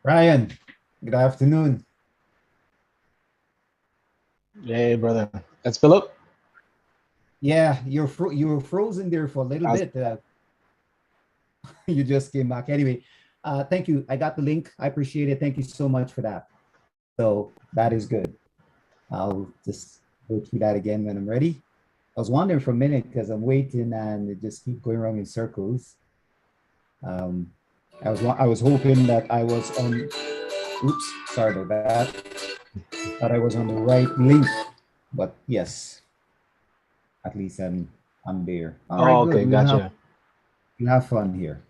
Ryan, good afternoon. Hey, brother. That's Philip. Yeah, you were frozen there for a little How's bit. You just came back. Anyway, thank you. I got the link. I appreciate it. Thank you so much for that. So that is good. I'll just go through that again when I'm ready. I was wondering for a minute because I'm waiting and it just keep going around in circles. Um, I was hoping that I was on. Oops, sorry about that. That I was on the right link, but yes, at least I'm there. All right, Oh, good. okay, gotcha. We'll have fun here.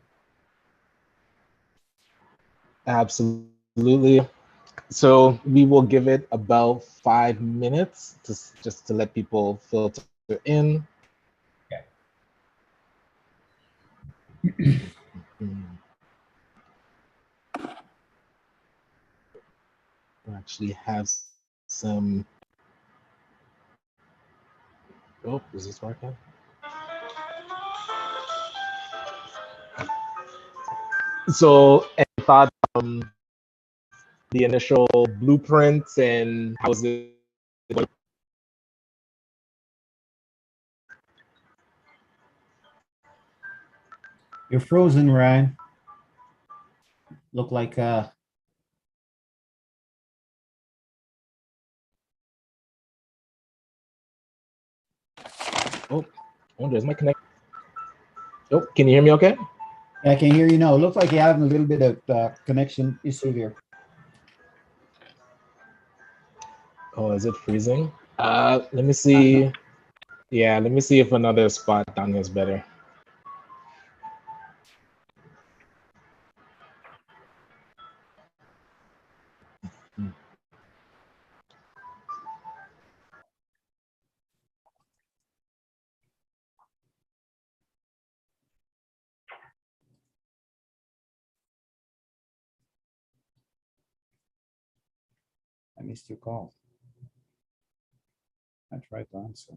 Absolutely. So we will give it about 5 minutes just to let people filter in. Okay. Mm, we actually have some. Oh, is this working? So, any thoughts on the initial blueprints and how is it going? You're frozen, Ryan. Look like Oh, oh, there's my connection. Oh, can you hear me okay? I can hear you now. Looks like you're having a little bit of connection issue here. Oh, is it freezing? Let me see. Yeah, let me see if another spot down here is better. Hmm. I missed your call. I tried to answer.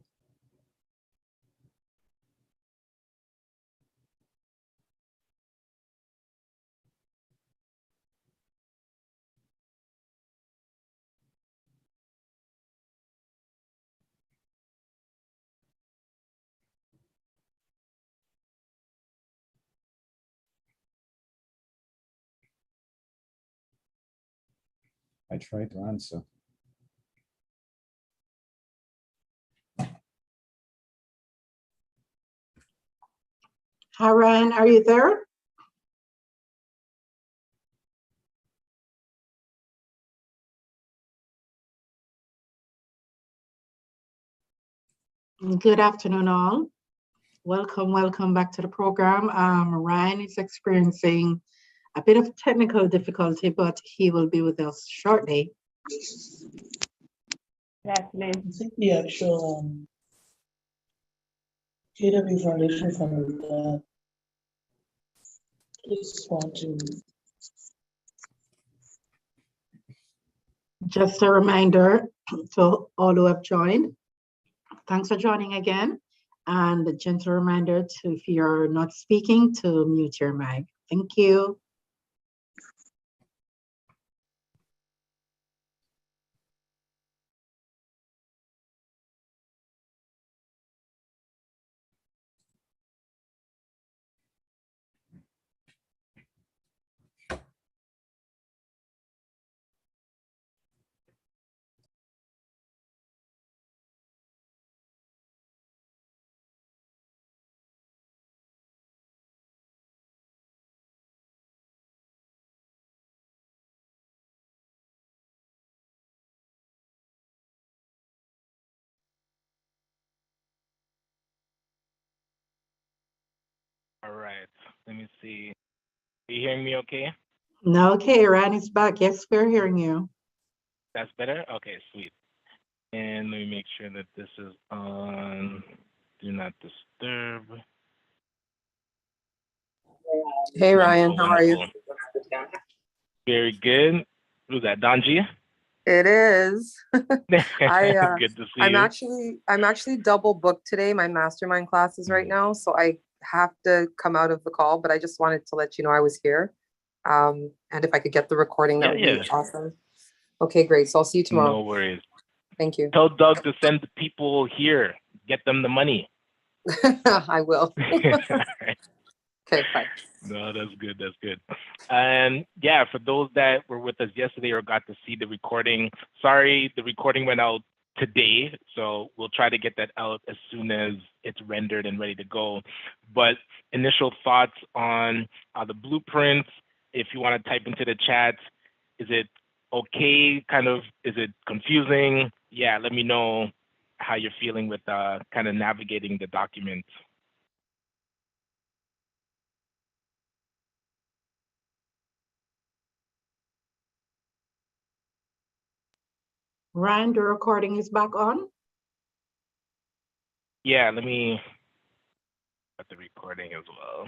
I tried to answer. Hi, Ryan, are you there? Good afternoon, all. Welcome back to the program. Ryan is experiencing a bit of technical difficulty, but he will be with us shortly. I think the actual KW Foundation for that is want to Just a reminder to all who have joined, thanks for joining again. And a gentle reminder to, if you're not speaking, to mute your mic. Thank you. All right. Let me see. Are you hearing me okay? No, okay, Ryan is back. Yes, we're hearing you. That's better? Okay, sweet. And let me make sure that this is on Do Not Disturb. Hey Ryan, Wonderful, how are you? wonderful. Very good. Who's that? Donji? It is. I Good to see I'm you. actually double booked today, my mastermind classes right Mhm. now, so I have to come out of the call, but I just wanted to let you know I was here. And if I could get the recording, that would Yeah. be awesome. Okay, great. So I'll see you tomorrow. No worries. Thank you. Tell Doug to send the people here. Get them the money. I will. Alright. Okay, bye. No, that's good. That's good. And yeah, for those that were with us yesterday or got to see the recording, sorry, the recording went out today. So we'll try to get that out as soon as it's rendered and ready to go. But initial thoughts on the blueprints, if you want to type into the chat, is it okay? Kind of, is it confusing? Yeah, let me know how you're feeling with kind of navigating the document. Ryan, the recording is back on. Yeah, let me put the recording as well.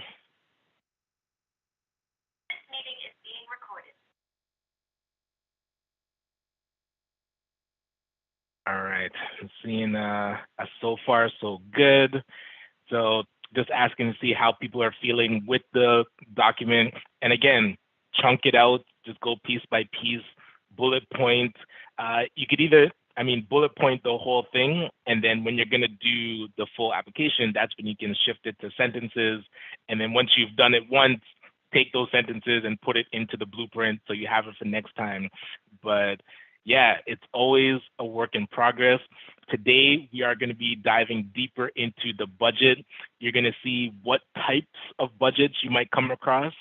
All right, I'm seeing so far so good. So just asking to see how people are feeling with the document. And again, chunk it out, just go piece by piece, bullet point. You could either, bullet point the whole thing, and then when you're gonna do the full application, that's when you can shift it to sentences. And then once you've done it once, take those sentences and put it into the blueprint so you have it for next time. But yeah, it's always a work in progress. Today, we are going to be diving deeper into the budget. You're going to see what types of budgets you might come across.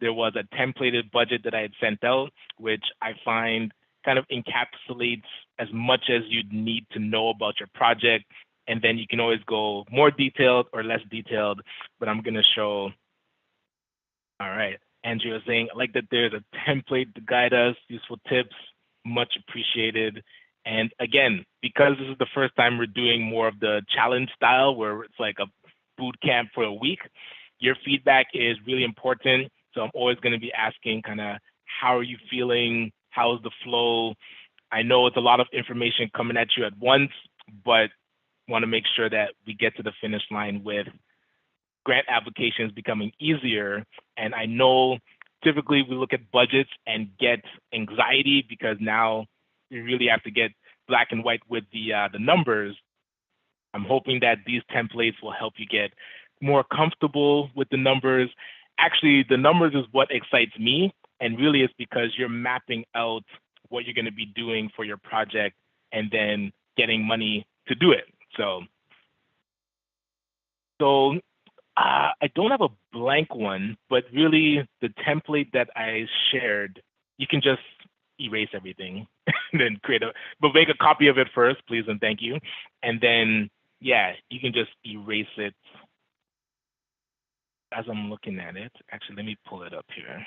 There was a templated budget that I had sent out, which I find kind of encapsulates as much as you'd need to know about your project. And then you can always go more detailed or less detailed, but I'm going to show. All right, Andrew was saying, I like that there's a template to guide us, useful tips, much appreciated. And again, because this is the first time we're doing more of the challenge style where it's like a boot camp for a week, your feedback is really important. So I'm always going to be asking kind of, how are you feeling? How's the flow? I know it's a lot of information coming at you at once, but want to make sure that we get to the finish line with grant applications becoming easier. And I know typically we look at budgets and get anxiety because now you really have to get black and white with the numbers. I'm hoping that these templates will help you get more comfortable with the numbers. Actually, the numbers is what excites me. And really it's because you're mapping out what you're going to be doing for your project and then getting money to do it. So I don't have a blank one, but really the template that I shared, you can just erase everything and then but make a copy of it first, please and thank you. And then, yeah, you can just erase it as I'm looking at it. Actually, let me pull it up here.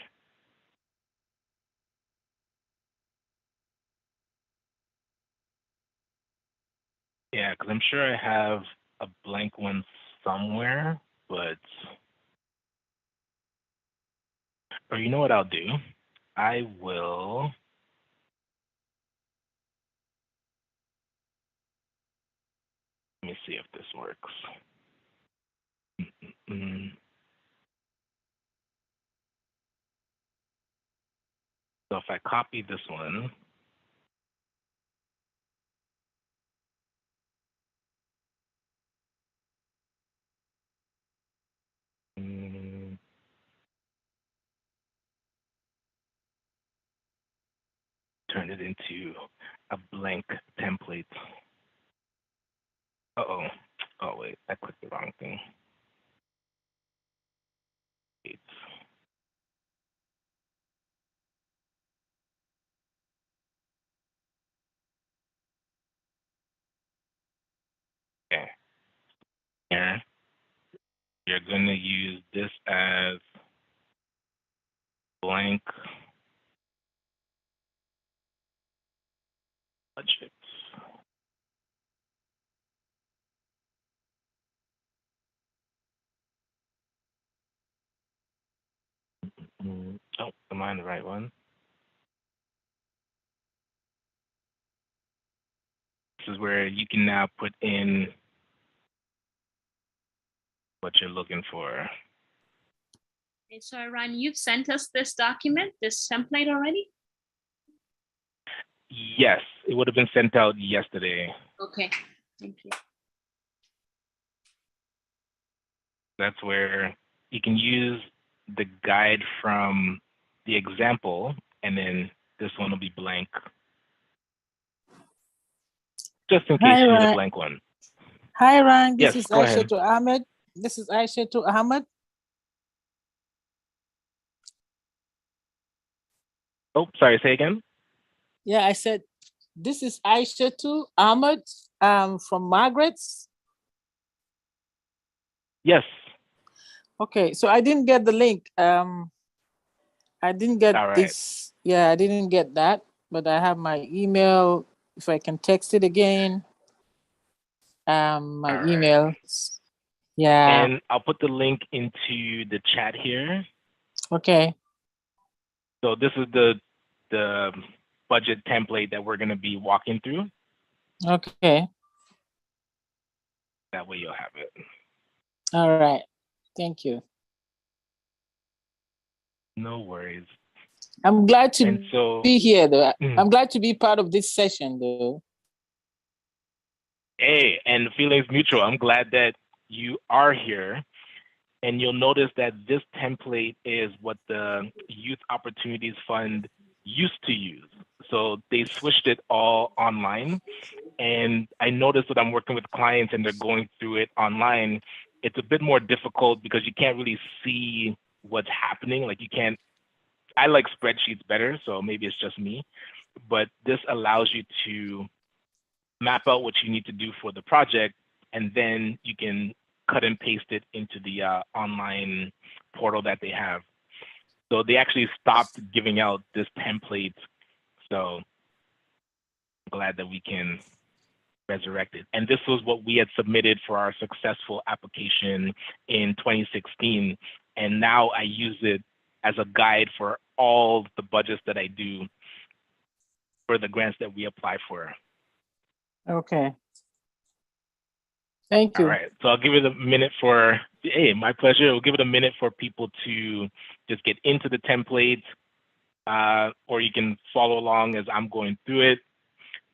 Yeah, because I'm sure I have a blank one somewhere, but, or you know what I'll do? I will, let me see if this works. So if I copy this one, turn it into a blank template. Uh-oh. Oh, wait, I clicked the wrong thing. Wait. Okay. Here, you're going to use this as blank budget. Oh, am I on the right one? This is where you can now put in what you're looking for. Okay, so Iran, you've sent us this document, this template already? Yes, it would have been sent out yesterday. Okay, thank you. That's where you can use the guide from the example, and then this one will be blank. Just in case Hi, you need a Ryan. blank one. Hi, Ryan. Yes, This is go ahead. Aisha to Ahmed. This is Aisha to Ahmed. Oh, sorry, say again? Yeah, I said, this is Aisha to Ahmed from Margaret's. Yes. Okay, so I didn't get the link. I didn't get All right. this. Yeah, I didn't get that, but I have my email. If I can text it again. My All right. email. Yeah. And I'll put the link into the chat here. Okay. So this is the budget template that we're going to be walking through. Okay. That way you'll have it. All right. Thank you. No worries. I'm glad to And so, be here, though. Mm. I'm glad to be part of this session, though. hey, and the feeling's mutual. I'm glad that you are here. And you'll notice that this template is what the Youth Opportunities Fund used to use. So they switched it all online. And I noticed that I'm working with clients and they're going through it online. It's a bit more difficult because you can't really see what's happening. Like you can't, I like spreadsheets better, so maybe it's just me. But this allows you to map out what you need to do for the project, and then you can cut and paste it into the online portal that they have. So they actually stopped giving out this template. So I'm glad that we can resurrect it. And this was what we had submitted for our successful application in 2016. And now I use it as a guide for all the budgets that I do for the grants that we apply for. Okay. Thank you. All right, so I'll give it a minute for, hey, my pleasure. We'll give it a minute for people to just get into the template, or you can follow along as I'm going through it.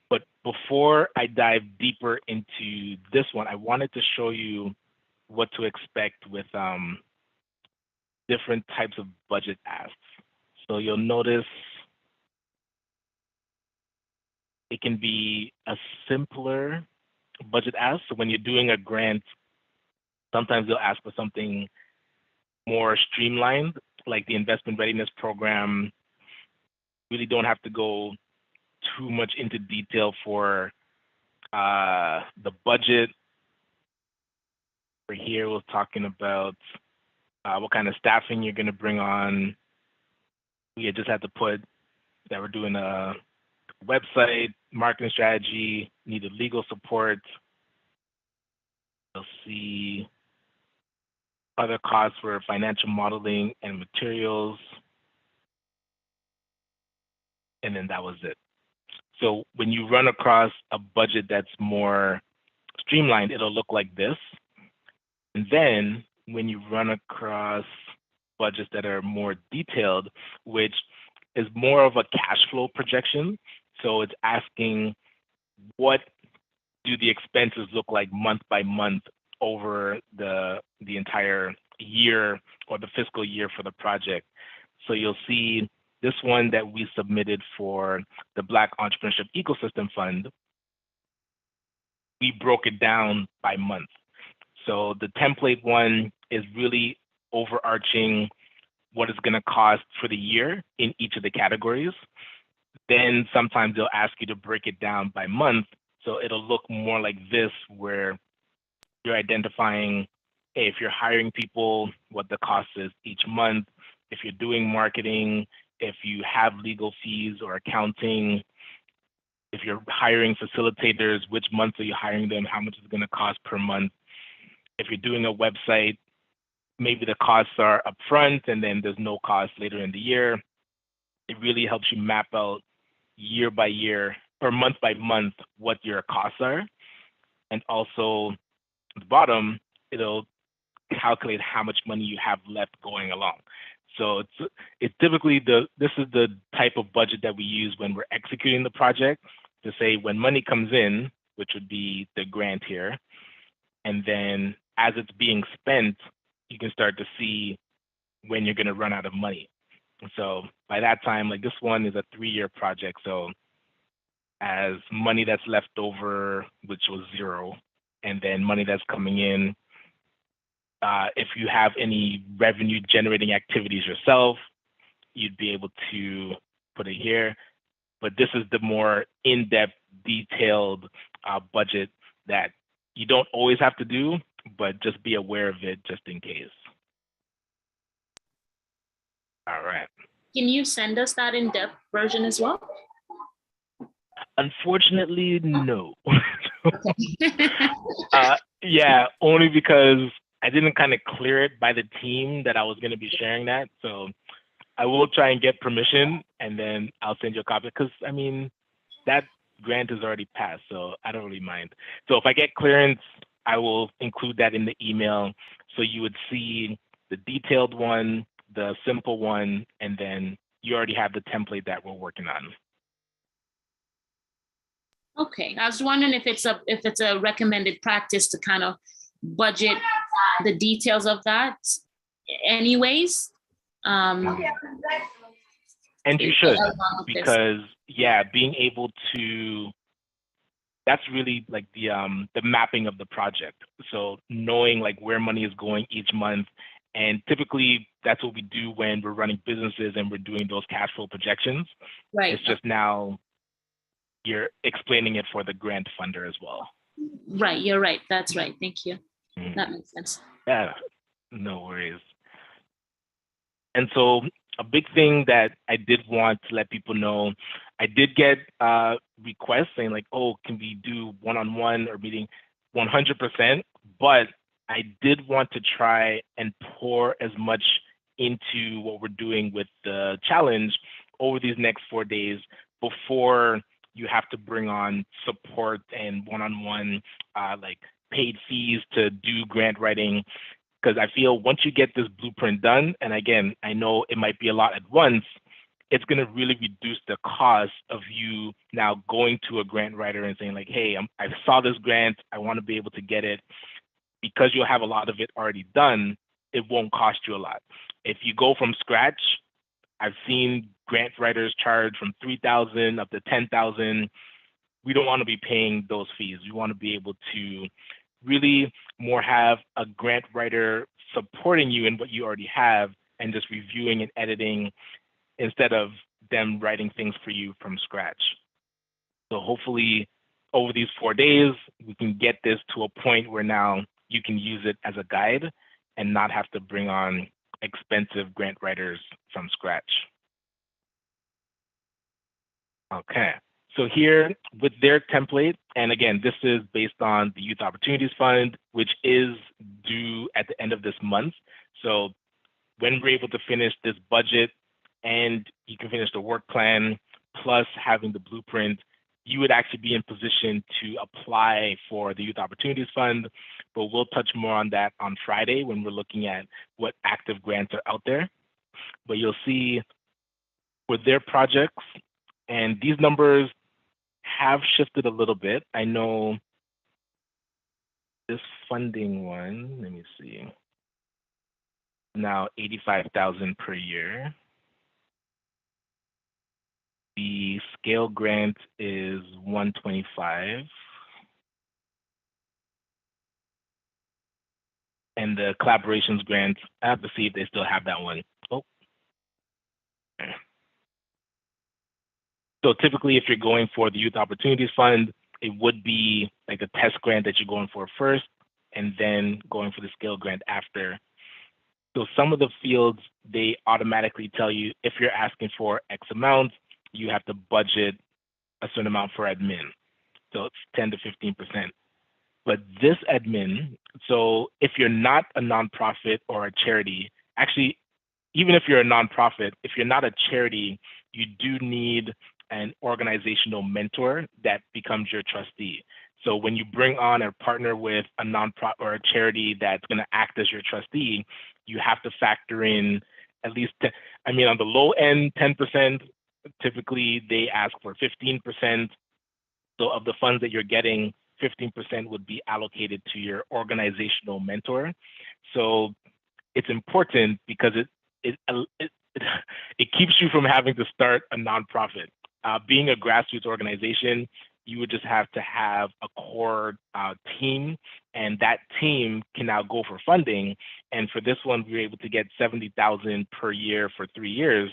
But before I dive deeper into this one, I wanted to show you what to expect with different types of budget asks. So you'll notice it can be a simpler budget ask. So when you're doing a grant, sometimes they'll ask for something more streamlined, like the investment readiness program. Really don't have to go too much into detail for the budget. For here, we're talking about what kind of staffing you're going to bring on. We just had to put that we're doing a website, marketing strategy, needed legal support. You'll see other costs for financial modeling and materials. And then that was it. So when you run across a budget that's more streamlined, it'll look like this. And then when you run across budgets that are more detailed, which is more of a cash flow projection. So it's asking, what do the expenses look like month by month over the entire year or the fiscal year for the project? So you'll see this one that we submitted for the Black Entrepreneurship Ecosystem Fund, we broke it down by month. So the template one is really overarching what it's going to cost for the year in each of the categories. Then sometimes they'll ask you to break it down by month. So it'll look more like this, where you're identifying, hey, if you're hiring people, what the cost is each month, if you're doing marketing, if you have legal fees or accounting, if you're hiring facilitators, which month are you hiring them, how much is it going to cost per month. If you're doing a website, maybe the costs are upfront and then there's no cost later in the year. It really helps you map out year by year or month by month what your costs are. And also at the bottom, it'll calculate how much money you have left going along. So it's typically this is the type of budget that we use when we're executing the project to say when money comes in, which would be the grant here, and then as it's being spent, you can start to see when you're going to run out of money. So by that time, like this one is a 3-year project. So as money that's left over, which was 0, and then money that's coming in, if you have any revenue generating activities yourself, you'd be able to put it here. But this is the more in-depth, detailed budget that you don't always have to do, but just be aware of it just in case. All right. Can you send us that in-depth version as well? Unfortunately, no. Yeah, only because I didn't kind of clear it by the team that I was going to be sharing that. So I will try and get permission, and then I'll send you a copy. Because I mean, that grant is already passed, so I don't really mind. So if I get clearance, I will include that in the email, so you would see the detailed one, the simple one, and then you already have the template that we're working on. Okay, I was wondering if it's a recommended practice to kind of budget the details of that anyways. And you should, because yeah, being able to, that's really like the mapping of the project. So knowing like where money is going each month, and typically that's what we do when we're running businesses and we're doing those cash flow projections. Right. It's just now you're explaining it for the grant funder as well. Right, you're right. That's right. Thank you. Mm-hmm. That makes sense. Yeah, no worries. And so a big thing that I did want to let people know, I did get requests saying like, oh, can we do one-on-one or meeting 100%? But I did want to try and pour as much into what we're doing with the challenge over these next 4 days before you have to bring on support and one-on-one like paid fees to do grant writing. Because I feel once you get this blueprint done, and again, I know it might be a lot at once, it's going to really reduce the cost of you now going to a grant writer and saying like, hey, I saw this grant, I want to be able to get it. Because you'll have a lot of it already done, it won't cost you a lot. If you go from scratch, I've seen grant writers charge from $3,000 up to $10,000. We don't want to be paying those fees. We want to be able to really more have a grant writer supporting you in what you already have and just reviewing and editing instead of them writing things for you from scratch. So hopefully over these 4 days, we can get this to a point where now you can use it as a guide and not have to bring on expensive grant writers from scratch. Okay. So here with their template, and again, this is based on the Youth Opportunities Fund, which is due at the end of this month. So when we're able to finish this budget and you can finish the work plan, plus having the blueprint, you would actually be in position to apply for the Youth Opportunities Fund, but we'll touch more on that on Friday when we're looking at what active grants are out there. But you'll see with their projects, and these numbers have shifted a little bit. I know this funding one, let me see, now 85,000 per year. The scale grant is 125. And the collaborations grant, I have to see if they still have that one. Oh. So typically if you're going for the Youth Opportunities Fund, it would be like a test grant that you're going for first and then going for the scale grant after. So some of the fields, they automatically tell you if you're asking for X amount, you have to budget a certain amount for admin. So it's 10 to 15%. But this admin, so if you're not a nonprofit or a charity, actually, even if you're a nonprofit, if you're not a charity, you do need an organizational mentor that becomes your trustee. So when you bring on or partner with a nonprofit or a charity that's going to act as your trustee, you have to factor in at least, I mean, on the low end, 10%, typically they ask for 15%. So of the funds that you're getting, 15% would be allocated to your organizational mentor. So it's important because it keeps you from having to start a nonprofit. Being a grassroots organization, you would just have to have a core team, and that team can now go for funding. And for this one, we were able to get $70,000 per year for 3 years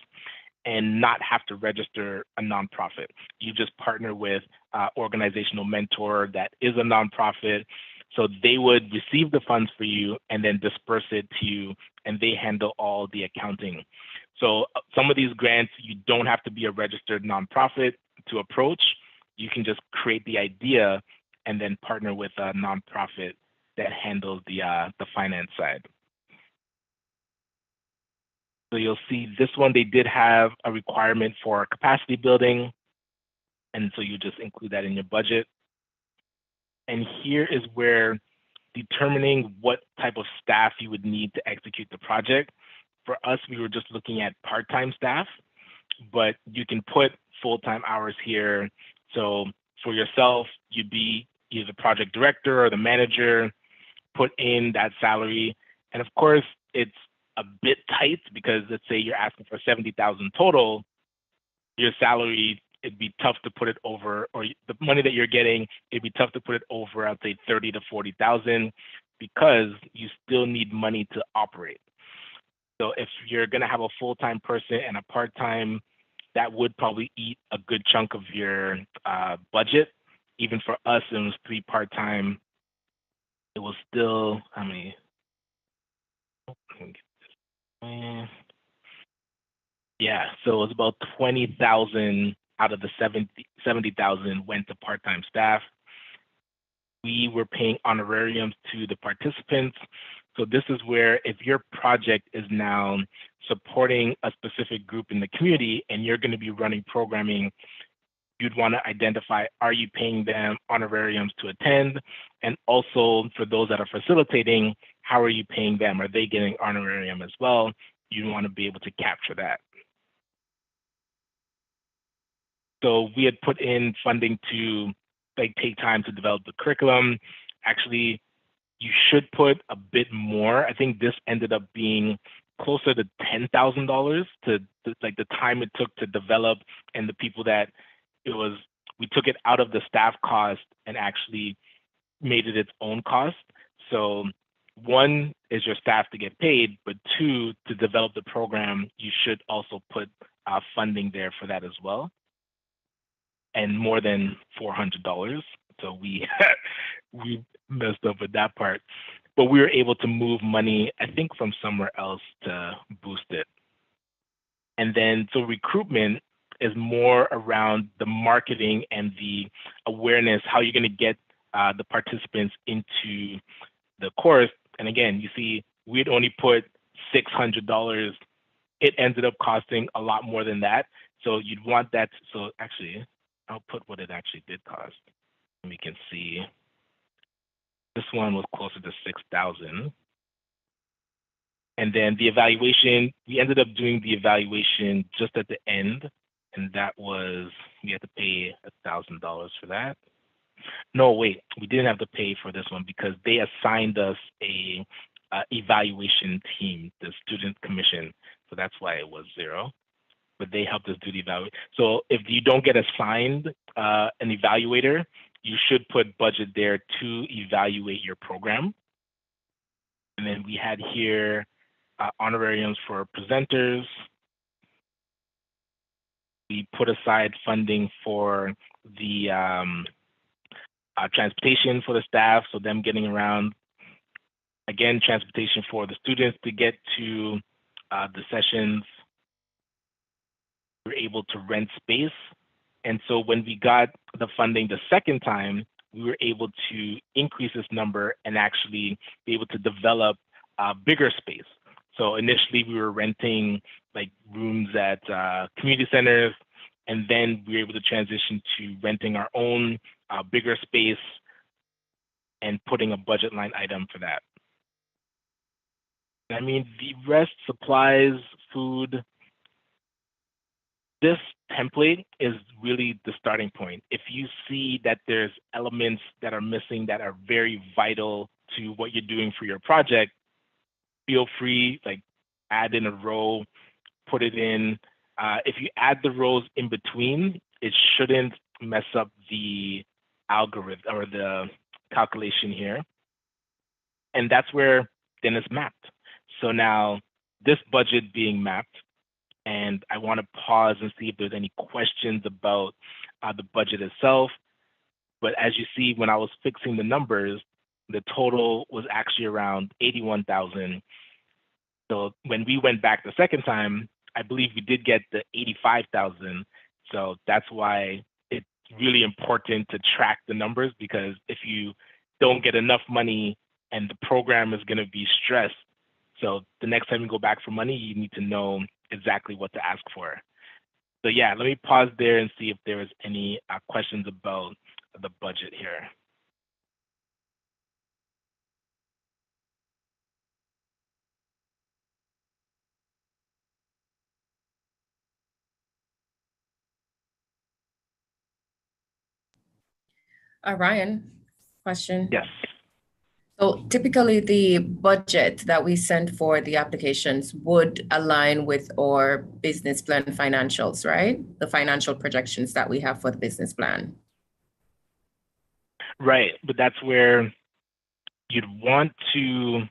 and not have to register a nonprofit. You just partner with organizational mentor that is a nonprofit. So they would receive the funds for you and then disperse it to you, and they handle all the accounting. So some of these grants, you don't have to be a registered nonprofit to approach. You can just create the idea and then partner with a nonprofit that handles the finance side. So you'll see this one, they did have a requirement for capacity building. And so you just include that in your budget. And here is where determining what type of staff you would need to execute the project. For us, we were just looking at part-time staff, but you can put full-time hours here. So for yourself, you'd be either the project director or the manager, put in that salary. And of course, it's a bit tight because let's say you're asking for 70,000 total, your salary, it'd be tough to put it over, or the money that you're getting, it'd be tough to put it over, I'd say 30 to 40,000, because you still need money to operate. So if you're gonna have a full-time person and a part-time, that would probably eat a good chunk of your budget. Even for us, it was 3 part-time. It was still, how many? Yeah, so it was about 20,000 out of the 70,000 went to part-time staff. We were paying honorariums to the participants. So this is where if your project is now supporting a specific group in the community and you're going to be running programming, you'd want to identify, are you paying them honorariums to attend? And also for those that are facilitating, how are you paying them? Are they getting honorarium as well? You want to be able to capture that. So we had put in funding to take time to develop the curriculum. Actually, you should put a bit more. I think this ended up being closer to $10,000 to the time it took to develop, and the people that it was, we took it out of the staff cost and actually made it its own cost. So 1 is your staff to get paid, but 2, to develop the program, you should also put funding there for that as well. And more than $400. So we we messed up with that part, but we were able to move money, I think, from somewhere else to boost it. And then so recruitment is more around the marketing and the awareness, how you're going to get the participants into the course. And again, you see, we'd only put $600. It ended up costing a lot more than that. So you'd want that. So actually, I'll put what it actually did cost. And we can see this one was closer to 6,000. And then the evaluation, we ended up doing the evaluation just at the end. And that was, we had to pay $1,000 for that. No, wait, we didn't have to pay for this one because they assigned us a evaluation team, the student commission. So that's why it was 0. But they helped us do the evaluation. So if you don't get assigned an evaluator, you should put budget there to evaluate your program. And then we had here honorariums for presenters. We put aside funding for the transportation for the staff, so them getting around. Again, transportation for the students to get to the sessions. We were able to rent space. And so when we got the funding the second time, we were able to increase this number and actually be able to develop a bigger space. So initially we were renting like rooms at community centers, and then we were able to transition to renting our own bigger space and putting a budget line item for that. I mean, the rest, supplies, food, this template is really the starting point. If you see that there's elements that are missing that are very vital to what you're doing for your project, feel free, like add in a row, put it in. If you add the rows in between, it shouldn't mess up the algorithm or the calculation here. And that's where then it's mapped. So now this budget being mapped, and I want to pause and see if there's any questions about the budget itself. But as you see, when I was fixing the numbers, the total was actually around 81,000. So when we went back the second time, I believe we did get the 85,000. So that's why it's really important to track the numbers, because if you don't get enough money and the program is going to be stressed, so the next time you go back for money, you need to know exactly what to ask for. So yeah, let me pause there and see if there is any questions about the budget here. Ryan, question. Yes. So typically the budget that we send for the applications would align with our business plan financials, right? The financial projections that we have for the business plan. Right, but that's where you'd want to,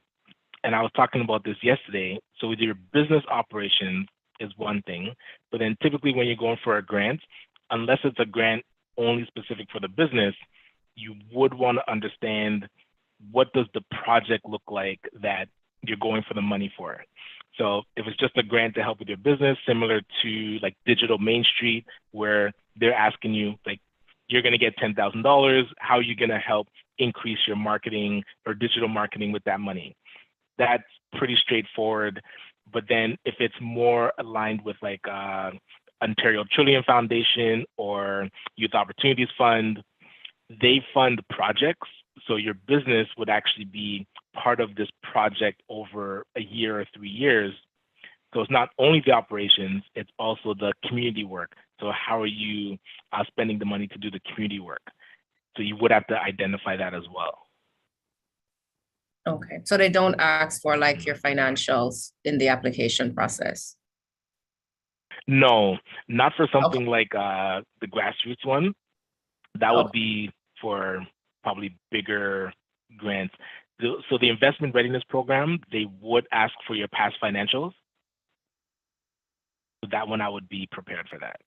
and I was talking about this yesterday, so with your business operations is one thing, but then typically when you're going for a grant, unless it's a grant only specific for the business, you would want to understand what does the project look like that you're going for the money for. So if it's just a grant to help with your business, similar to like Digital Main Street, where they're asking you, like, you're going to get $10,000, how are you going to help increase your marketing or digital marketing with that money? That's pretty straightforward. But then if it's more aligned with like Ontario Trillium Foundation or Youth Opportunities Fund, they fund projects. So your business would actually be part of this project over a year or 3 years. So it's not only the operations, it's also the community work. So how are you spending the money to do the community work? So you would have to identify that as well. Okay, so they don't ask for like your financials in the application process? No, not for something like the grassroots one. That would be for probably bigger grants. So the investment readiness program, they would ask for your past financials. So that one I would be prepared for that.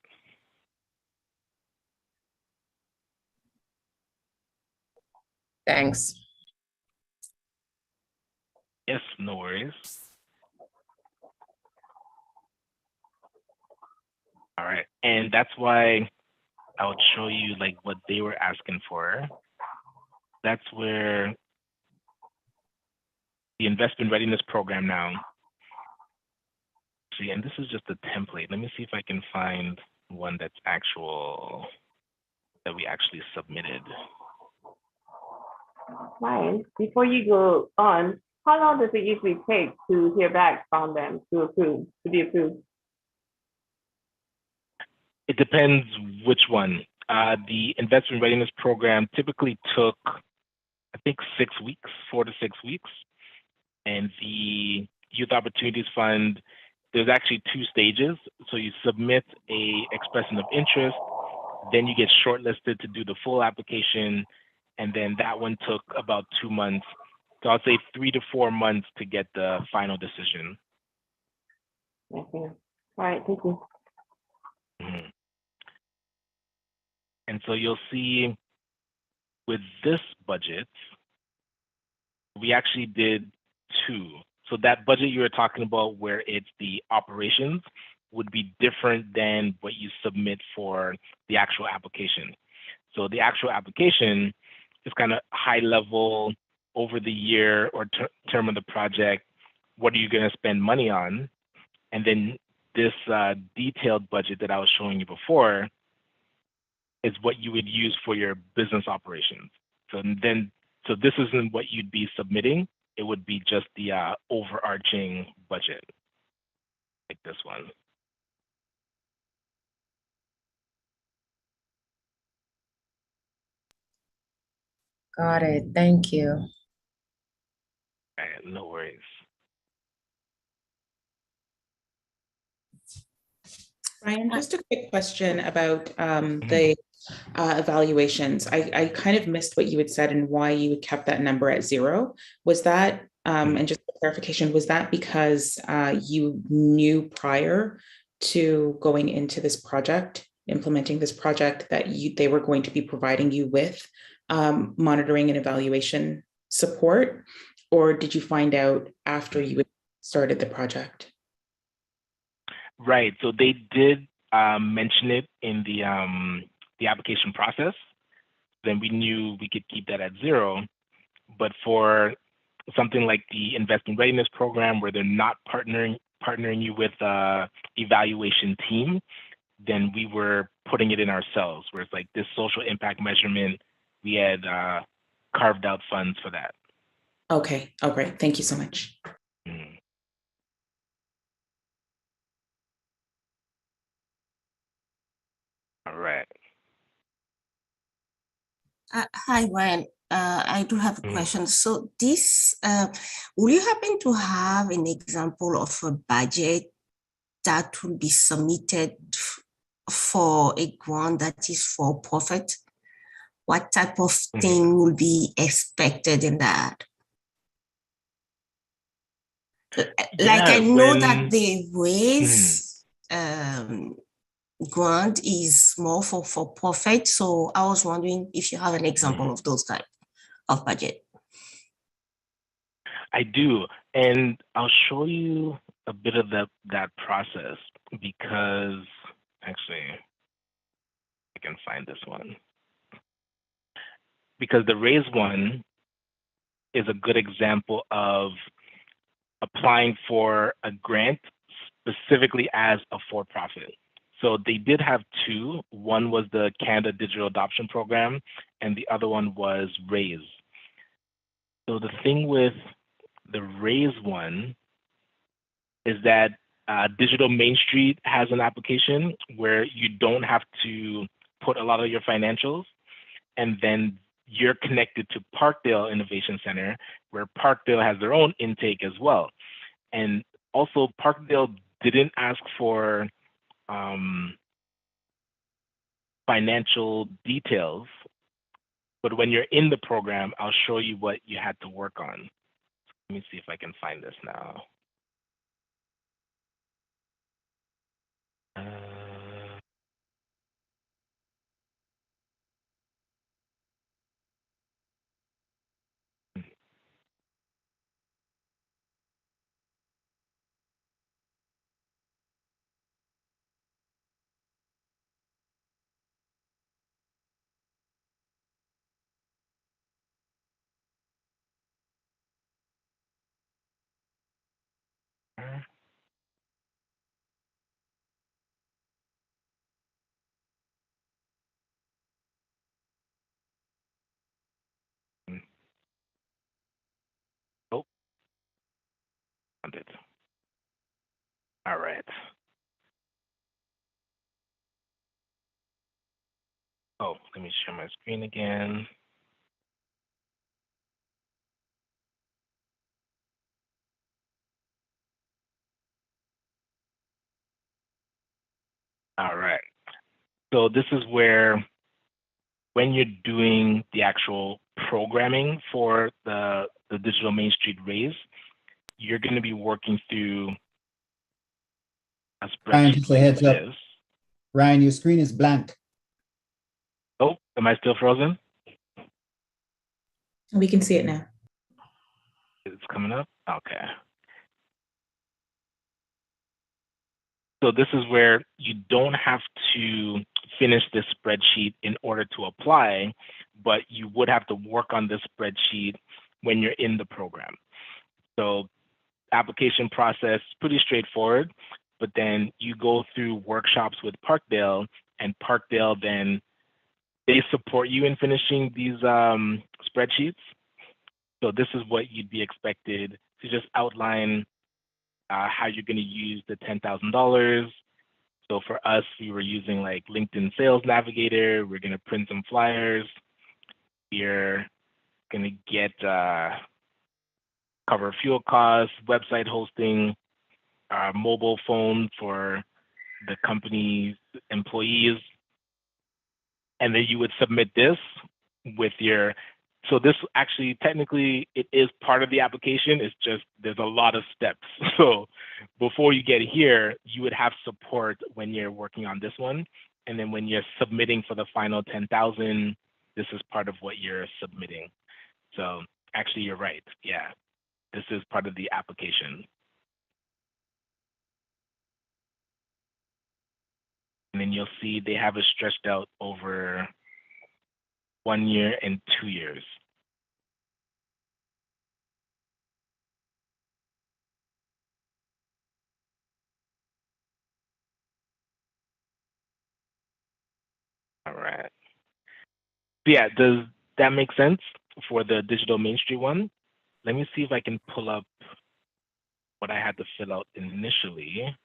Thanks. Yes, no worries. All right, and that's why I would show you like what they were asking for. That's where the investment readiness program now. See, and this is just a template. Let me see if I can find one that's actual, that we actually submitted. Ryan, before you go on, how long does it usually take to hear back from them to be approved? It depends which one. The investment readiness program typically took, I think, 6 weeks, 4 to 6 weeks. And the Youth Opportunities Fund, there's actually 2 stages. So you submit a expression of interest, then you get shortlisted to do the full application. And then that one took about 2 months. So I'll say 3 to 4 months to get the final decision. Okay. All right, thank you. Mm-hmm. And so you'll see with this budget, we actually did 2. So that budget you were talking about where it's the operations would be different than what you submit for the actual application. So the actual application is kind of high level over the year or term of the project. What are you going to spend money on? And then this detailed budget that I was showing you before is what you would use for your business operations. So this isn't what you'd be submitting. it would be just the overarching budget, like this one. Got it. Thank you. All right, no worries. Ryan, just a quick question about the evaluations. I kind of missed what you had said and why you had kept that number at 0. Was that, and just for clarification, was that because you knew prior to going into this project, implementing this project, that they were going to be providing you with monitoring and evaluation support? Or did you find out after you had started the project? Right. So they did mention it in the application process. Then we knew we could keep that at 0. But for something like the investment readiness program, where they're not partnering you with evaluation team, then we were putting it in ourselves. Where it's like this social impact measurement, we had carved out funds for that. Okay. Oh, great. Thank you so much. All right. Hi, Ryan. I do have a question. So this, will you happen to have an example of a budget that will be submitted for a grant that is for profit? What type of thing will be expected in that? Like I know that the raise grant is more for profit. So I was wondering if you have an example of those type of budget. I do, and I'll show you a bit of that process, because actually I can find this one, because the raise one is a good example of applying for a grant specifically as a for-profit. So they did have 2. One was the Canada Digital Adoption Program, and the other one was RAISE. So the thing with the RAISE one is that Digital Main Street has an application where you don't have to put a lot of your financials, and then you're connected to Parkdale Innovation Center, where Parkdale has their own intake as well. And also Parkdale didn't ask for financial details, but when you're in the program, I'll show you what you had to work on. Let me see if I can find this now. Oh, found it. All right. Oh, let me share my screen again. All right. So this is where, when you're doing the actual programming for the Digital Main Street RAISE, you're going to be working through a Ryan, spreadsheet just a like heads up. this. Ryan, your screen is blank. Oh, am I still frozen? We can see it now. It's coming up? Okay. So this is where you don't have to finish this spreadsheet in order to apply, but you would have to work on this spreadsheet when you're in the program. So application process, pretty straightforward, but then you go through workshops with Parkdale, and Parkdale then, they support you in finishing these spreadsheets. So this is what you'd be expected to just outline how you're going to use the $10,000. So for us, we were using like LinkedIn Sales Navigator. We're going to print some flyers. We're going to get cover fuel costs, website hosting, mobile phone for the company's employees. And then you would submit this with your, so this actually, technically, it is part of the application. It's just, there's a lot of steps. So before you get here, you would have support when you're working on this one. And then when you're submitting for the final 10,000, this is part of what you're submitting. So actually, you're right. Yeah, this is part of the application. And then you'll see they have it stretched out over 1 year and 2 years. All right. So yeah, does that make sense for the Digital Main Street one? Let me see if I can pull up what I had to fill out initially.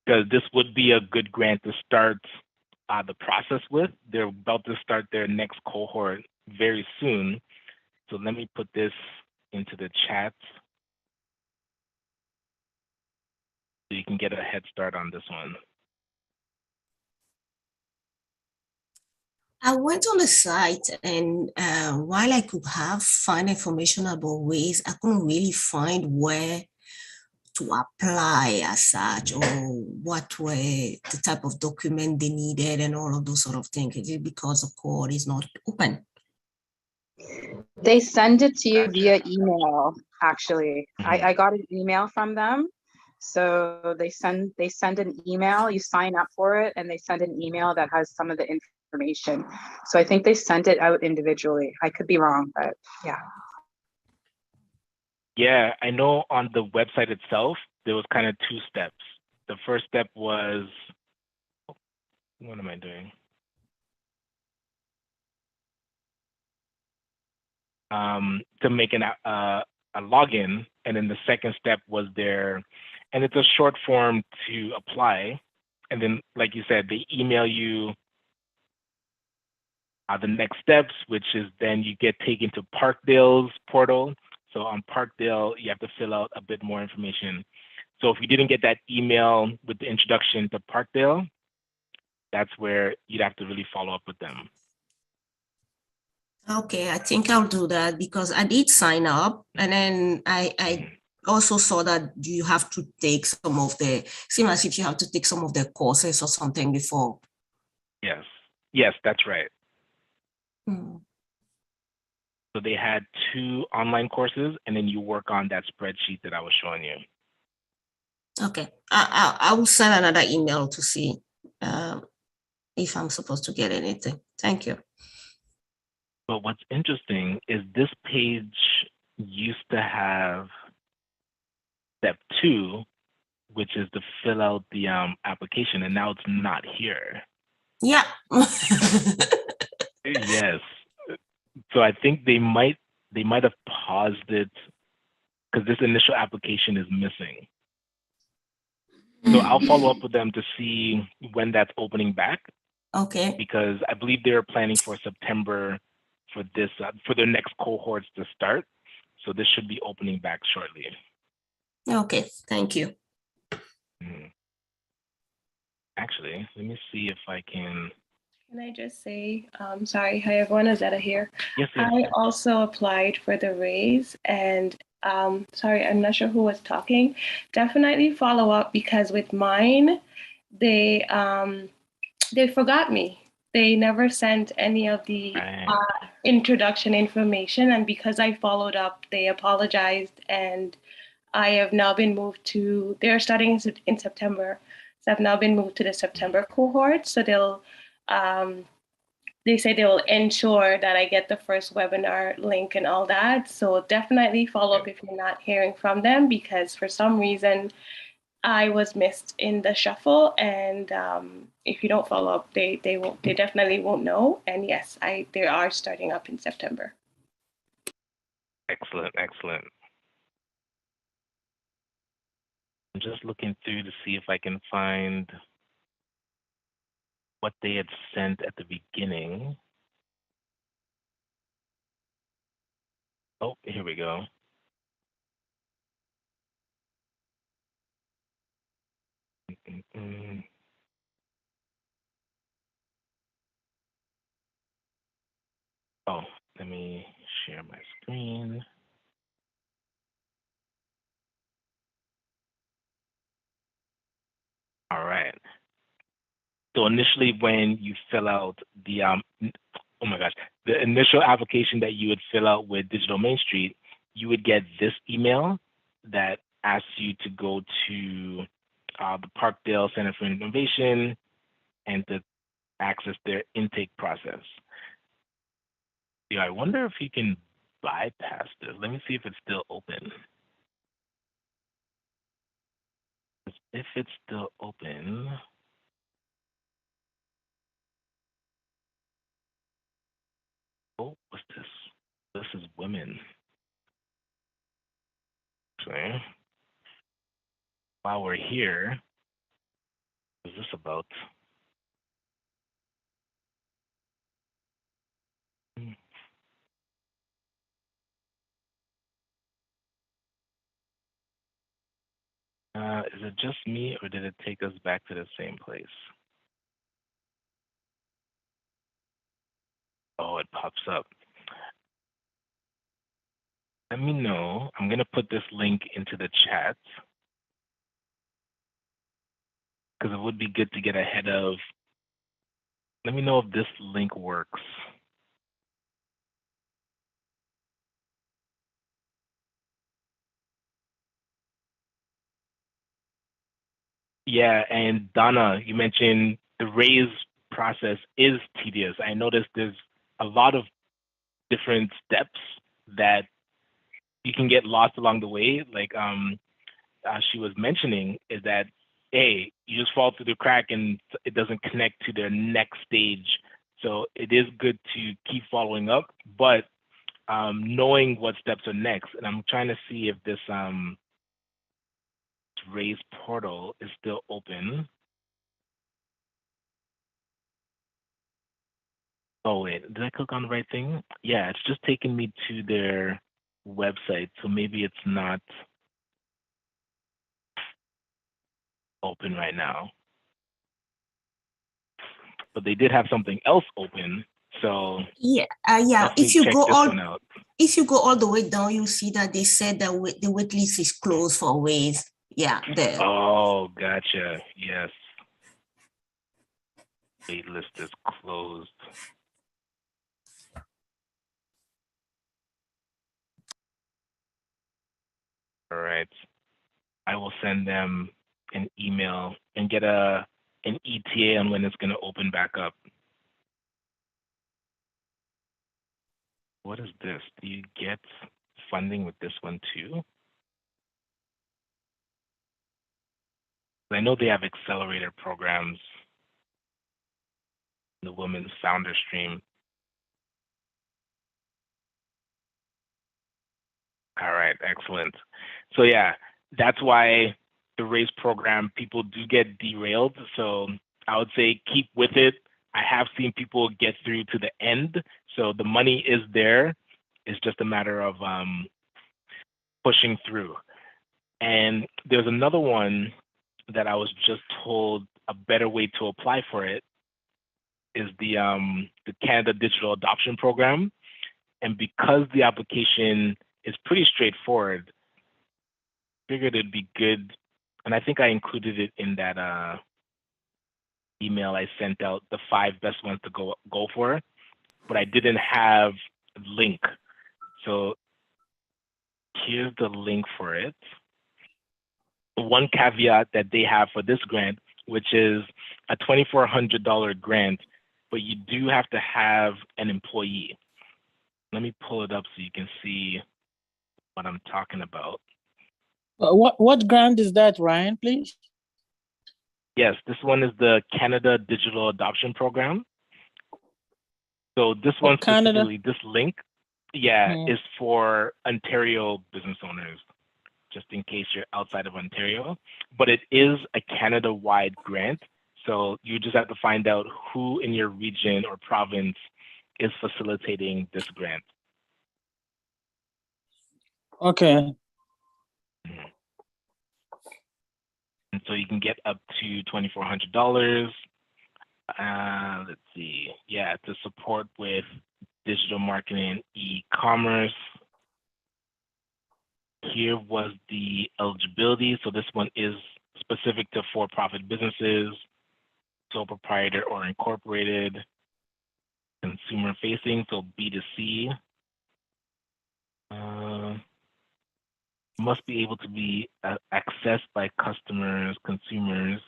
Because this would be a good grant to start the process with. They're about to start their next cohort very soon. So let me put this into the chat so you can get a head start on this one. I went on the site and while I could find information about ways, I couldn't really find where to apply as such or what were the type of document they needed and all of those sort of things. Is it because the code is not open? They send it to you via email, actually. I got an email from them. So they send an email, you sign up for it, and they send an email that has some of the information. So I think they sent it out individually. I could be wrong, but yeah. Yeah, I know on the website itself, there was kind of 2 steps. The first step was, what am I doing? To make a login, and then the second step was there, and it's a short form to apply. And then, like you said, they email you the next steps, which is then you get taken to Parkdale's portal. So on Parkdale, you have to fill out a bit more information. So if you didn't get that email with the introduction to Parkdale, that's where you'd have to really follow up with them. Okay, I think I'll do that because I did sign up and then I also saw that you have to take some of the, seems as if you have to take some of the courses or something before. Yes, that's right. Hmm. So they had 2 online courses, and then you work on that spreadsheet that I was showing you. Okay, I will send another email to see if I'm supposed to get anything. Thank you. But what's interesting is this page used to have step 2, which is to fill out the application, and now it's not here. Yeah. Yes. So I think they might have paused it because this initial application is missing. So I'll follow up with them to see when that's opening back. Okay. Because I believe they're planning for September for this for their next cohorts to start. So this should be opening back shortly. Okay, thank you. Actually, let me see if I can. Can I just say, sorry, hi everyone, Azetta here. Yes. I also applied for the raise and sorry, I'm not sure who was talking. Definitely follow up because with mine, they forgot me. They never sent any of the introduction information, and because I followed up, they apologized, and I have now been moved to, they're starting in September, so I've now been moved to the September cohort, so they'll, they say they will ensure that I get the first webinar link and all that, so definitely follow up if you're not hearing from them, because for some reason, I was missed in the shuffle, and if you don't follow up, they definitely won't know. And yes, they are starting up in September. Excellent, excellent. I'm just looking through to see if I can find what they had sent at the beginning. Oh, here we go. Oh, let me share my screen. All right. So initially, when you fill out the oh my gosh, the initial application that you would fill out with Digital Main Street, you would get this email that asks you to go to the Parkdale Center for Innovation and to access their intake process. Yeah, I wonder if you can bypass this. Let me see if it's still open. If it's still open, oh, what's this? This is women. Okay. While we're here, what is this about? Is it just me, or did it take us back to the same place? Oh, it pops up. Let me know. I'm going to put this link into the chat because it would be good to get ahead of. Let me know if this link works. Yeah, and Donna, you mentioned the raise process is tedious. I noticed there's a lot of different steps that you can get lost along the way. Like she was mentioning, is that hey, you just fall through the crack and it doesn't connect to their next stage. So it is good to keep following up, but knowing what steps are next. And I'm trying to see if this raise portal is still open. Oh wait, did I click on the right thing? Yeah, it's just taking me to their website. So maybe it's not open right now. But they did have something else open. So yeah. If you go all the way down, you see that they said that the wait list is closed for ways. Yeah, there. Oh, gotcha. Yes. Wait list is closed. All right. I will send them an email and get an ETA on when it's going to open back up. What is this? Do you get funding with this one too? I know they have accelerator programs, the Women's Founder Stream. All right, excellent. So yeah, that's why the race program, people do get derailed. So I would say keep with it. I have seen people get through to the end. So the money is there. It's just a matter of pushing through. And there's another one that I was just told a better way to apply for it is the Canada Digital Adoption Program. And because the application is pretty straightforward, I figured it'd be good. And I think I included it in that email I sent out, the 5 best ones to go for, but I didn't have a link. So here's the link for it. One caveat that they have for this grant, which is a $2,400 grant, but you do have to have an employee. Let me pull it up so you can see what I'm talking about. What grant is that, Ryan, please? Yes, this one is the Canada Digital Adoption Program. So this one Canada. specifically, this link, is for Ontario business owners, just in case you're outside of Ontario. But it is a Canada-wide grant. So you just have to find out who in your region or province is facilitating this grant. Okay. And so you can get up to $2,400. Let's see. Yeah, to support with digital marketing, e-commerce. Here was the eligibility. So this one is specific to for-profit businesses, sole proprietor or incorporated, consumer facing, so B2C. Must be able to be accessed by customers, consumers,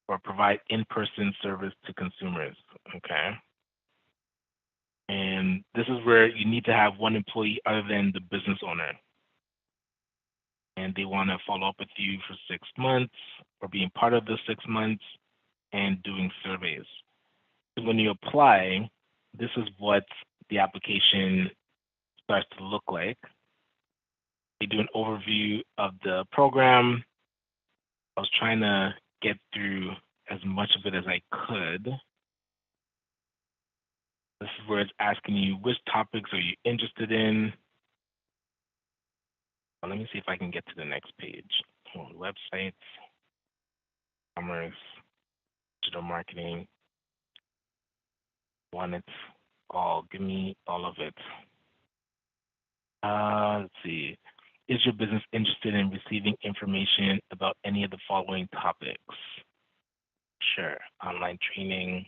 or provide in-person service to consumers, okay? And this is where you need to have one employee other than the business owner. And they want to follow up with you for 6 months or being part of the 6 months and doing surveys. So when you apply, this is what the application starts to look like. They do an overview of the program. I was trying to get through as much of it as I could. This is where it's asking you which topics are you interested in. Well, let me see if I can get to the next page. Websites, commerce, digital marketing. Want it all, give me all of it. Let's see. Is your business interested in receiving information about any of the following topics? Sure. Online training.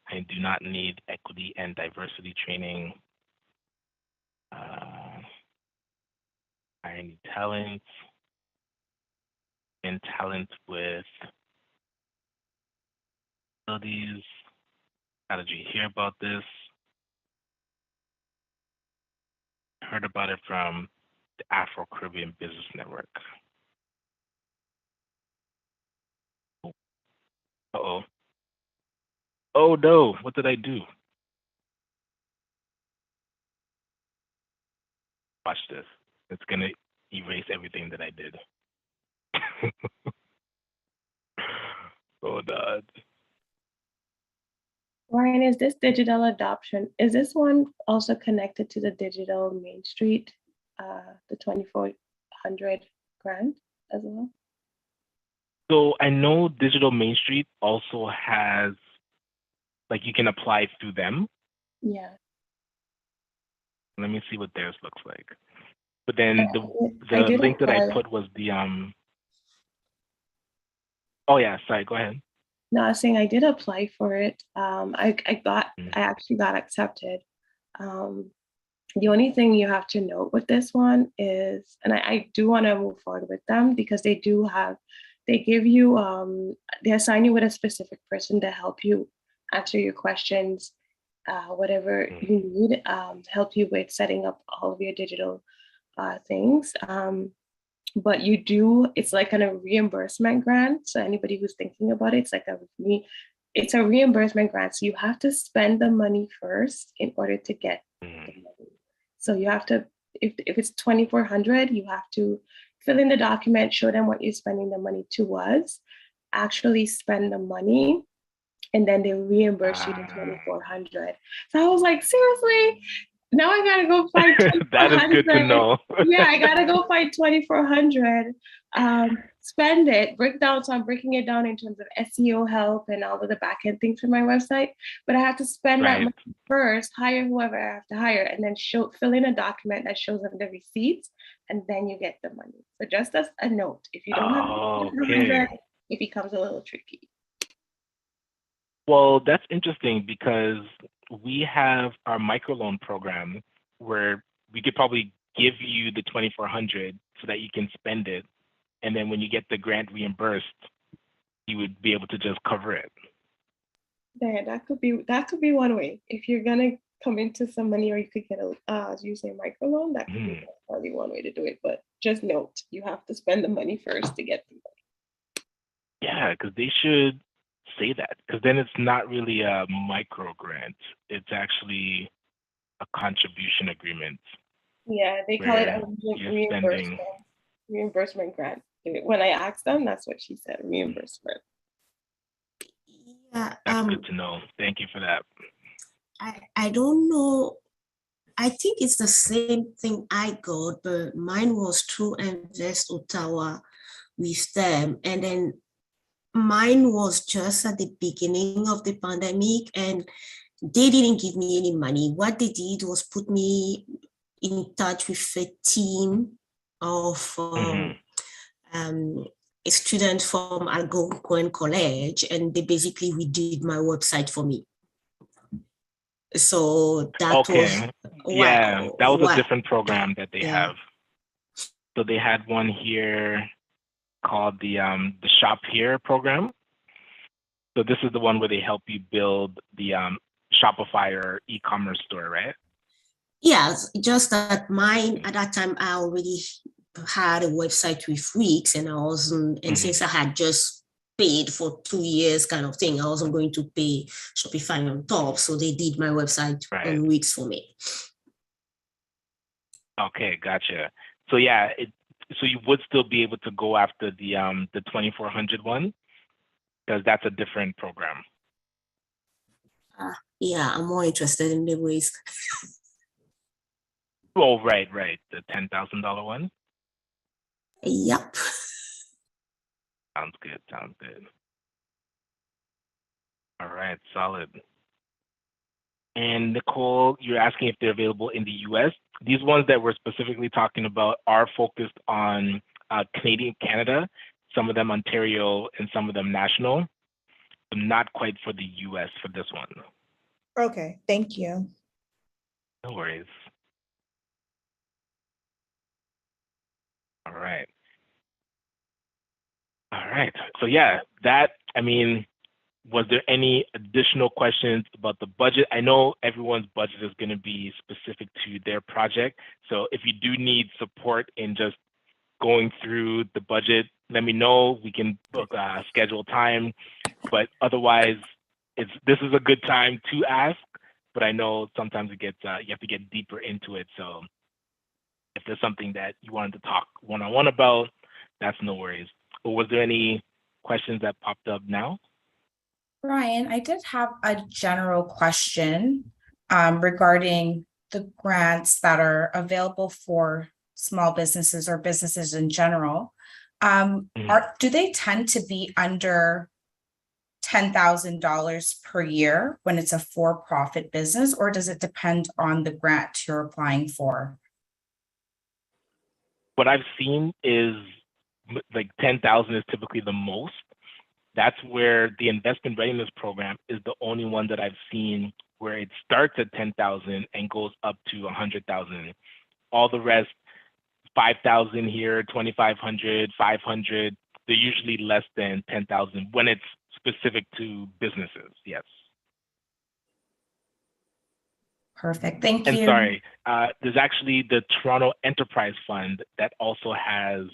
I do not need equity and diversity training. I need talent. And talent with abilities. How did you hear about this? I heard about it from the Afro-Caribbean Business Network. Uh-oh. Oh no, what did I do? Watch this. It's gonna erase everything that I did. Oh God. Ryan, is this digital adoption, is this one also connected to the Digital Main Street, the 2,400 grant as well? So I know Digital Main Street also has, like, you can apply through them. Yeah. Let me see what theirs looks like. But then the did link that I apply. put was the oh yeah, sorry, go ahead. No, I was saying I did apply for it. I actually got accepted. The only thing you have to note with this one is, and I do want to move forward with them because they give you, they assign you with a specific person to help you answer your questions, whatever you need, help you with setting up all of your digital things. But it's like a reimbursement grant. So anybody who's thinking about it, it's a reimbursement grant. So you have to spend the money first in order to get the money. So you have to, if it's 2,400, you have to fill in the document, show them what you're spending the money towards, actually spend the money, and then they reimburse you the 2,400. So I was like, seriously? Now I gotta go find That is good to know. Yeah, I gotta go find 2,400, spend it, so I'm breaking it down in terms of SEO help and all of the backend things for my website. But I have to spend that money first, hire whoever I have to hire, and then fill in a document that shows them the receipts, and then you get the money. So just as a note, if you don't have 2,400, it becomes a little tricky. Well, that's interesting because we have our microloan program where we could probably give you the 2,400 so that you can spend it. And then when you get the grant reimbursed, you would be able to just cover it. Yeah, that could be one way. If you're gonna come into some money, or you could get a, as you say, microloan. That could be probably one way to do it. But just note, you have to spend the money first to get the money. Yeah, because they should say that, because then it's not really a micro grant. It's actually a contribution agreement. Yeah, they call it a you're reimbursement, reimbursement grant. When I asked them, that's what she said, reimbursement. Yeah, That's good to know. Thank you for that. I don't know. I think it's the same thing I got, but mine was through Invest Ottawa with them. And then mine was just at the beginning of the pandemic, and they didn't give me any money. What they did was put me in touch with a team of a student from Algonquin College, and they basically redid my website for me. So that was yeah, that was a different program that they have. So they had one here called the Shop Here program. So this is the one where they help you build the Shopify or e-commerce store, right? Yeah, just that mine at that time I already had a website with Wix, and I wasn't, and since I had just paid for 2 years kind of thing, I wasn't going to pay Shopify on top. So they did my website on Wix for me. Okay, gotcha. So yeah, so you would still be able to go after the 2400 one, because that's a different program. Yeah, I'm more interested in the Wix. Oh, right, the $10,000 one. Yep. Sounds good. All right, solid. And Nicole, you're asking if they're available in the US. These ones that we're specifically talking about are focused on Canada, some of them Ontario, and some of them national. But not quite for the US for this one. Okay, thank you. No worries. All right. So yeah, was there any additional questions about the budget? I know everyone's budget is going to be specific to their project. So if you do need support in just going through the budget, let me know. We can book schedule time. But otherwise, this is a good time to ask. But I know sometimes it gets you have to get deeper into it. So if there's something that you wanted to talk one-on-one about, that's no worries. But was there any questions that popped up now? Brian, I did have a general question regarding the grants that are available for small businesses or businesses in general. Do they tend to be under $10,000 per year when it's a for-profit business, or does it depend on the grant you're applying for? What I've seen is like 10,000 is typically the most. That's where the investment readiness program is the only one that I've seen where it starts at 10,000 and goes up to 100,000. All the rest, 5,000 here, 2,500, 500, they're usually less than 10,000 when it's specific to businesses. Yes. Perfect. Thank you. And sorry, there's actually the Toronto Enterprise Fund that also has,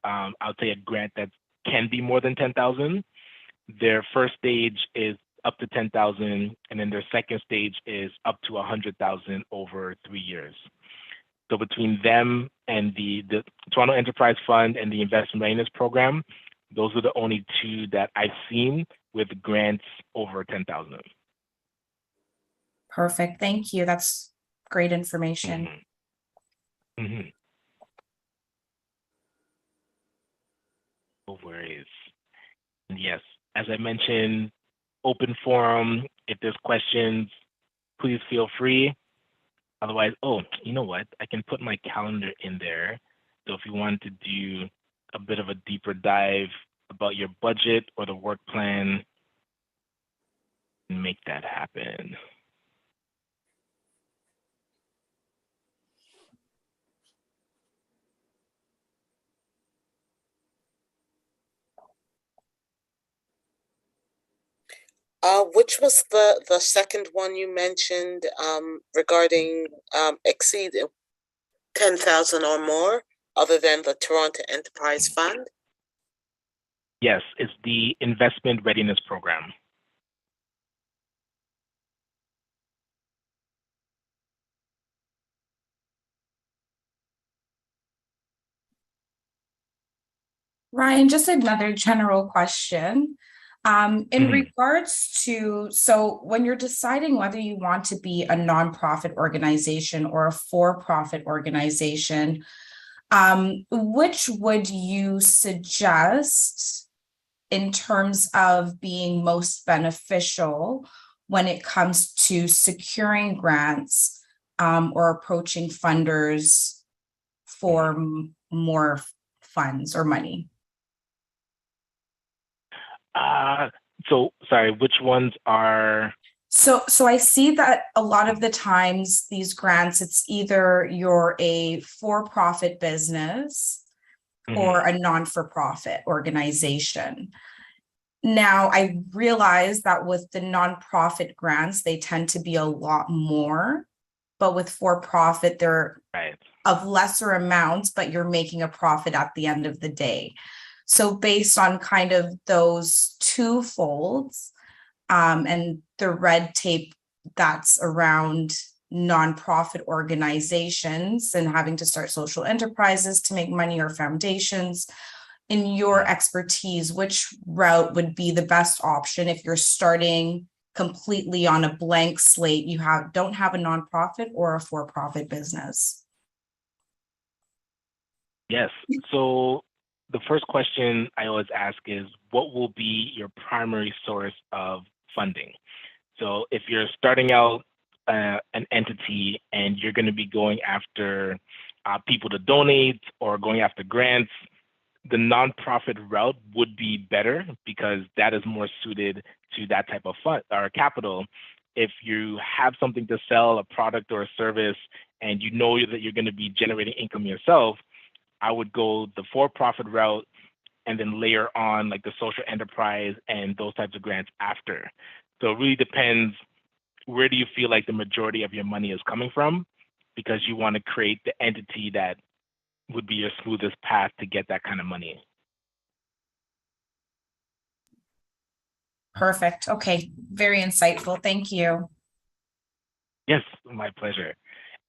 I would say, a grant that can be more than 10,000. Their first stage is up to 10,000, and then their second stage is up to 100,000 over 3 years. So between them and the Toronto Enterprise Fund and the Investment Readiness Program, those are the only two that I've seen with grants over 10,000. Perfect. Thank you. That's great information. No worries. And yes, as I mentioned, open forum. If there's questions, please feel free. Otherwise, oh, you know what? I can put my calendar in there. So if you want to do a bit of a deeper dive about your budget or the work plan, make that happen. Which was the second one you mentioned regarding exceed 10,000 or more, other than the Toronto Enterprise Fund? Yes, it's the Investment Readiness Program. Ryan, just another general question. In regards to, so when you're deciding whether you want to be a nonprofit organization or a for-profit organization, which would you suggest in terms of being most beneficial when it comes to securing grants or approaching funders for more funds or money? So sorry, which ones are? So I see that a lot of the times these grants, it's either you're a for-profit business or a non-for-profit organization. Now, I realize that with the nonprofit grants, they tend to be a lot more, but with for-profit, they're of lesser amounts, but you're making a profit at the end of the day. So based on kind of those two folds and the red tape that's around nonprofit organizations and having to start social enterprises to make money or foundations, in your expertise, which route would be the best option if you're starting completely on a blank slate, you don't have a nonprofit or a for-profit business? Yes, so the first question I always ask is, what will be your primary source of funding? So if you're starting out an entity and you're going to be going after people to donate or going after grants, the nonprofit route would be better because that is more suited to that type of fund or capital. If you have something to sell, a product or a service, and you know that you're going to be generating income yourself, I would go the for-profit route and then layer on like the social enterprise and those types of grants after. So it really depends, where do you feel like the majority of your money is coming from? Because you want to create the entity that would be your smoothest path to get that kind of money. Perfect. Okay. Very insightful. Thank you. Yes, my pleasure.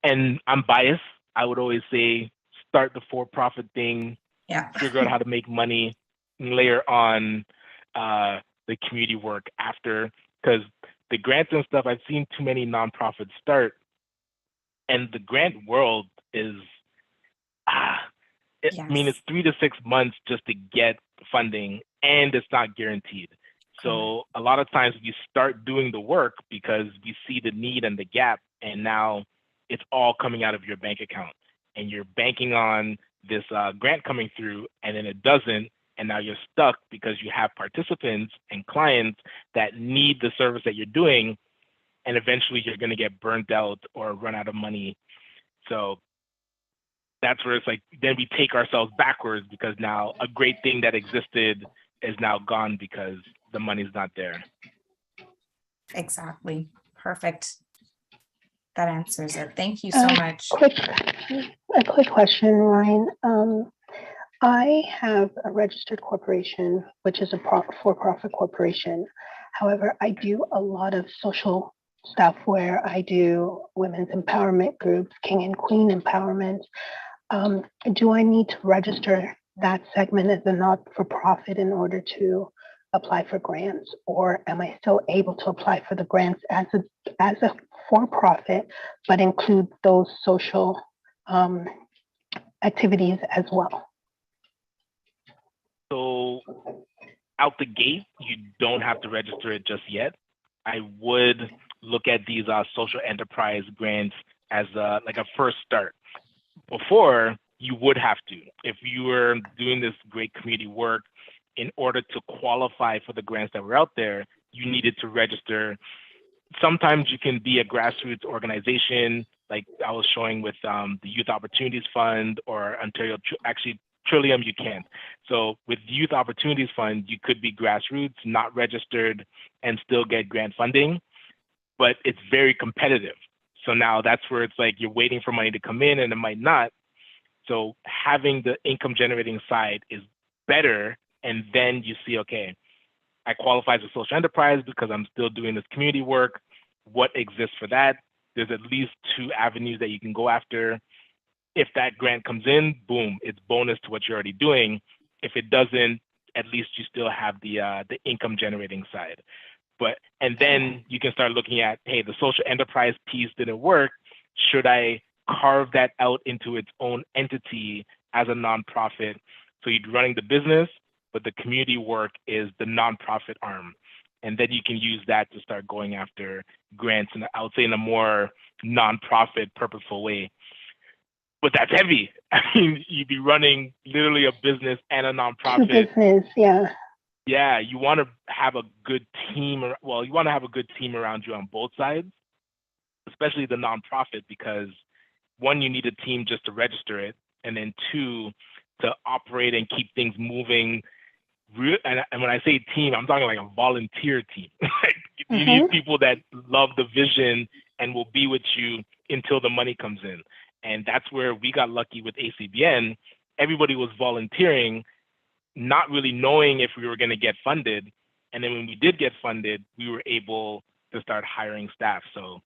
And I'm biased. I would always say, start the for-profit thing, figure out how to make money, and layer on the community work after. Because the grants and stuff, I've seen too many nonprofits start, and the grant world is, I mean, it's 3 to 6 months just to get funding, and it's not guaranteed. So a lot of times we start doing the work because we see the need and the gap, and now it's all coming out of your bank account. And you're banking on this grant coming through, and then it doesn't, and now you're stuck because you have participants and clients that need the service that you're doing, and eventually you're going to get burnt out or run out of money. So that's where it's like, then we take ourselves backwards because now a great thing that existed is now gone because the money's not there. Exactly. Perfect. That answers it. Thank you so much. A quick question, Ryan. I have a registered corporation, which is a for-profit corporation. However, I do a lot of social stuff where I do women's empowerment groups, king and queen empowerment. Do I need to register that segment as a not-for-profit in order to apply for grants, or am I still able to apply for the grants as a for-profit, but include those social activities as well? So out the gate, you don't have to register it just yet. I would look at these social enterprise grants as like a first start. Before, you would have to. If you were doing this great community work, in order to qualify for the grants that were out there, you needed to register. Sometimes you can be a grassroots organization, like I was showing with the Youth Opportunities Fund or Ontario, actually Trillium, you can't. So with Youth Opportunities Fund, you could be grassroots, not registered, and still get grant funding, but it's very competitive. So now that's where it's like you're waiting for money to come in and it might not. So having the income generating side is better. And then you see, okay, I qualify as a social enterprise because I'm still doing this community work. What exists for that? There's at least 2 avenues that you can go after. If that grant comes in, boom, it's bonus to what you're already doing. If it doesn't, at least you still have the income generating side. And then you can start looking at, hey, the social enterprise piece didn't work. Should I carve that out into its own entity as a nonprofit? So you're running the business, but the community work is the nonprofit arm. And then you can use that to start going after grants, and I would say in a more nonprofit, purposeful way. But that's heavy. I mean, you'd be running literally a business and a nonprofit. Business, yeah. Yeah, you want to have a good team. Well, you want to have a good team around you on both sides, especially the nonprofit, because 1, you need a team just to register it, and then 2, to operate and keep things moving. And when I say team, I'm talking like a volunteer team. You need people that love the vision and will be with you until the money comes in. And that's where we got lucky with ACBN. Everybody was volunteering, not really knowing if we were going to get funded. And then when we did get funded, we were able to start hiring staff. So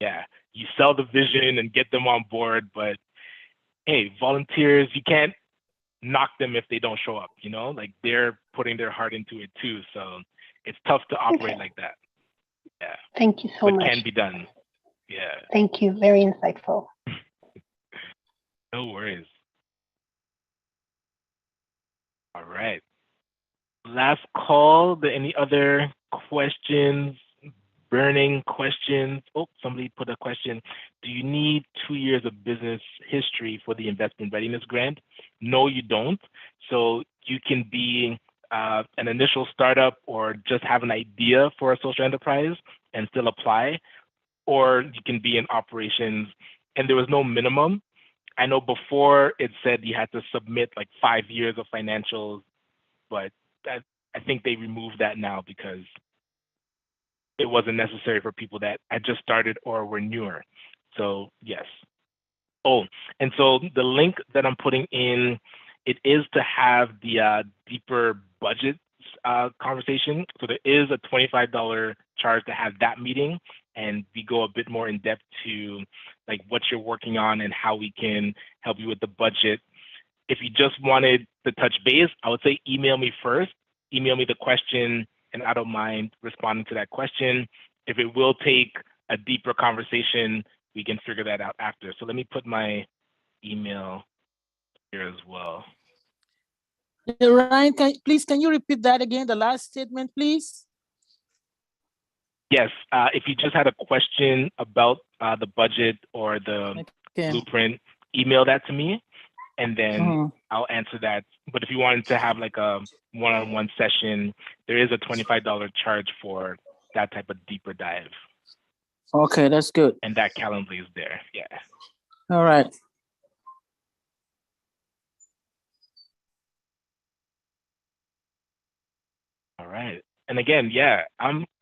yeah, you sell the vision and get them on board, but hey, volunteers, you can't knock them if they don't show up, you know, like they're putting their heart into it too. So it's tough to operate like that. Yeah. Thank you so much. But can be done. Yeah. Thank you. Very insightful. No worries. All right. Last call. Any other questions? Burning questions? Oh, somebody put a question. Do you need 2 years of business history for the investment readiness grant? No, you don't. So you can be an initial startup or just have an idea for a social enterprise and still apply, or you can be in operations, and there was no minimum. I know before it said you had to submit like 5 years of financials, but I think they removed that now because it wasn't necessary for people that had just started or were newer. So yes. Oh, and so the link that I'm putting in, it is to have the deeper budget conversation. So there is a $25 charge to have that meeting, and we go a bit more in depth to like what you're working on and how we can help you with the budget. If you just wanted to touch base, I would say email me first. Email me the question, and I don't mind responding to that question. If it will take a deeper conversation, we can figure that out after. So let me put my email here as well. Ryan, can you repeat that again, the last statement, please? Yes, if you just had a question about the budget or the blueprint, email that to me, and then I'll answer that. But if you wanted to have like a one-on-one session, there is a $25 charge for that type of deeper dive. Okay, that's good. And that Calendly is there, yeah. All right. All right. And again, yeah,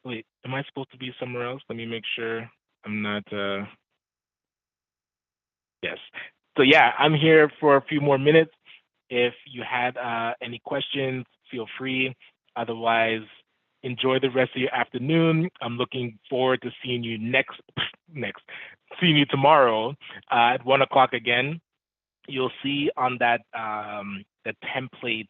wait, am I supposed to be somewhere else? Let me make sure I'm not, yes. So yeah, I'm here for a few more minutes. If you had any questions, feel free. Otherwise, enjoy the rest of your afternoon. I'm looking forward to seeing you seeing you tomorrow at 1 o'clock again. You'll see on that the template,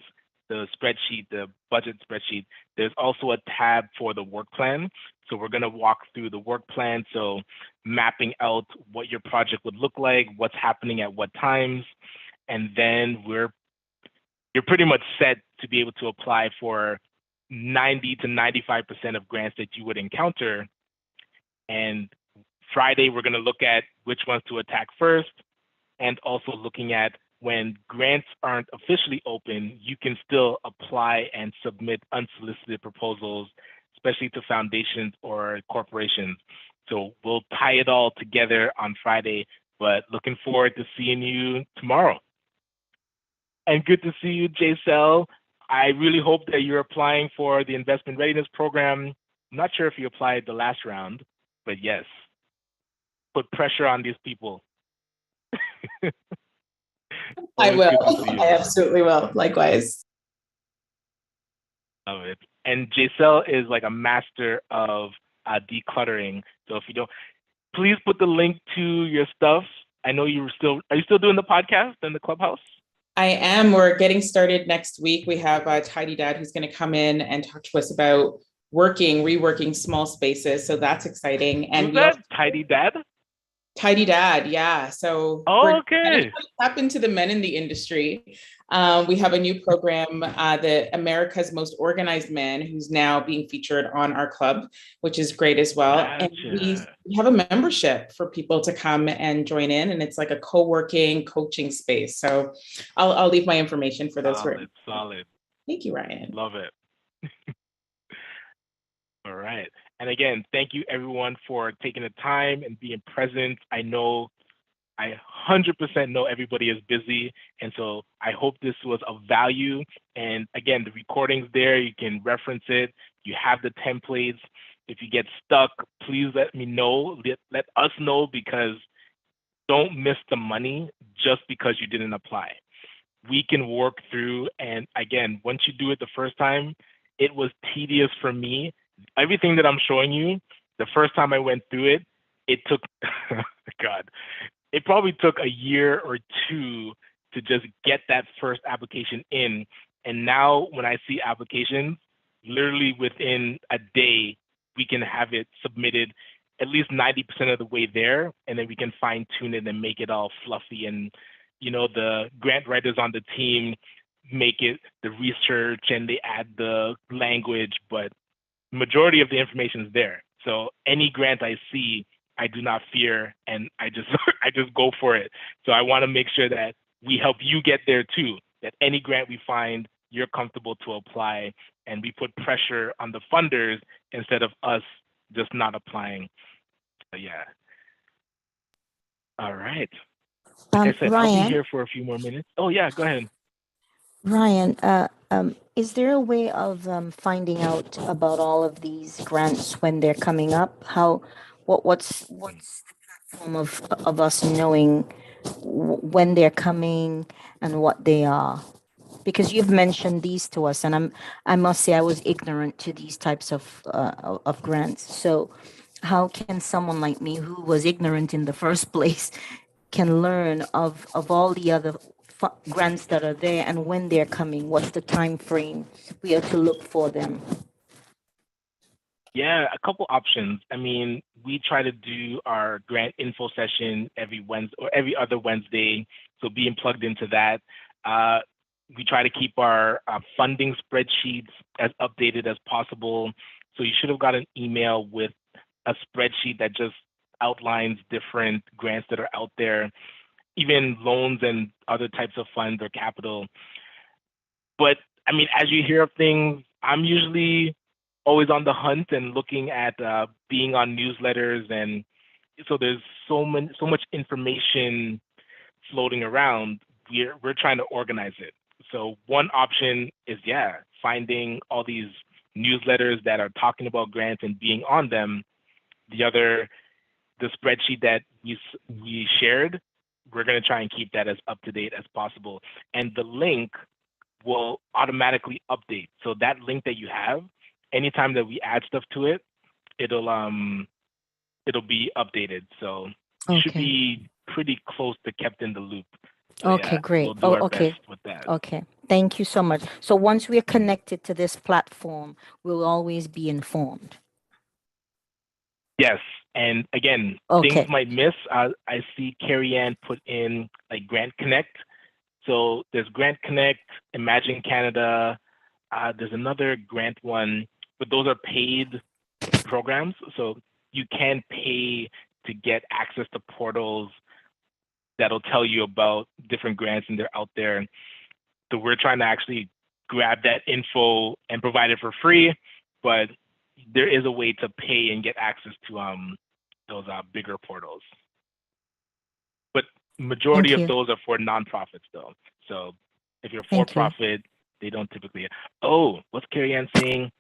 the spreadsheet, the budget spreadsheet, there's also a tab for the work plan. So we're gonna walk through the work plan. So mapping out what your project would look like, what's happening at what times, and then you're pretty much set to be able to apply for 90 to 95% of grants that you would encounter. And Friday, we're gonna look at which ones to attack first, and also looking at when grants aren't officially open, you can still apply and submit unsolicited proposals, especially to foundations or corporations. So we'll tie it all together on Friday, but looking forward to seeing you tomorrow. And good to see you, J-Cell. I really hope that you're applying for the investment readiness program. I'm not sure if you applied the last round, but yes, put pressure on these people. I Always will. good to see you. I absolutely will. Likewise. Love it. And J-Cell is like a master of decluttering. So if you don't, please put the link to your stuff. I know are you still doing the podcast in the clubhouse? I am. We're getting started next week. We have Tidy Dad who's going to come in and talk to us about reworking small spaces. So that's exciting. And Who's that? Tidy Dad? Tidy Dad, yeah. So we're okay. Trying to tap into the men in the industry. We have a new program, the America's Most Organized Man, who's now being featured on our club, which is great as well. Gotcha. And we have a membership for people to come and join in, and it's like a co-working coaching space. So I'll leave my information for those. Solid. Thank you, Ryan. Love it. All right. And again, thank you everyone for taking the time and being present. I 100% know everybody is busy. And so I hope this was of value. And again, the recording's there. You can reference it. You have the templates. If you get stuck, please let me know. Let us know, because don't miss the money just because you didn't apply. We can work through. And again, once you do it the first time, it was tedious for me. Everything that I'm showing you, the first time I went through it, it took, God, it probably took a year or two to just get that first application in. And now when I see applications, literally within a day, we can have it submitted at least 90% of the way there. And then we can fine tune it and make it all fluffy. And, the grant writers on the team make it the research and they add the language, but majority of the information is there. So any grant I see, I do not fear, and I just I just go for it. So I want to make sure that we help you get there too, that any grant we find, you're comfortable to apply, and we put pressure on the funders instead of us just not applying. So yeah. All right. Like I said, I'll be here for a few more minutes. Oh yeah, go ahead. Ryan, is there a way of finding out about all of these grants when they're coming up? What's the platform of us knowing when they're coming and what they are? Because you've mentioned these to us, and I must say I was ignorant to these types of grants. So how can someone like me, who was ignorant in the first place, can learn of all the other grants that are there and when they're coming? What's the time frame we have to look for them? Yeah, a couple options. I mean, we try to do our grant info session every Wednesday or every other Wednesday, so being plugged into that. We try to keep our funding spreadsheets as updated as possible. So you should have got an email with a spreadsheet that just outlines different grants that are out there, even loans and other types of funds or capital. But I mean, as you hear of things, I'm usually always on the hunt and looking at being on newsletters, and so there's so much information floating around. We're trying to organize it. So one option is finding all these newsletters that are talking about grants and being on them. The other, the spreadsheet that we shared, we're going to try and keep that as up to date as possible. And the link will automatically update. So that link that you have, anytime that we add stuff to it, it'll be updated. So you should be pretty close to kept in the loop. So Okay, great. We'll do our Okay. best with that. Okay. Thank you so much. So once we're connected to this platform, we'll always be informed. Yes, and again, Okay. things might miss. I see Carrie Ann put in like Grant Connect. So there's Grant Connect, Imagine Canada. There's another grant one, but those are paid programs. So you can pay to get access to portals that'll tell you about different grants, and they're out there. So we're trying to actually grab that info and provide it for free, but there is a way to pay and get access to those bigger portals. But majority Thank of you. those are for nonprofits though. So If you're Thank you. for-profit, they don't typically. Oh, what's Carrie Ann saying?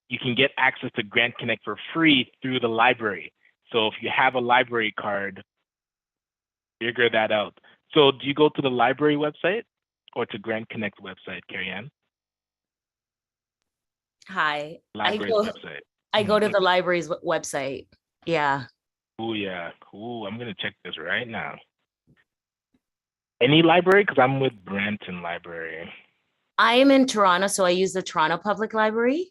You can get access to Grant Connect for free through the library. So if you have a library card, figure that out. So do you go to the library website or to Grant Connect website, Carrie Ann? Hi, Library's website. I go to the library's website. Yeah. Oh yeah. Oh, I'm gonna check this right now. Any library? Because I'm with Brampton Library. I am in Toronto, so I use the Toronto Public Library.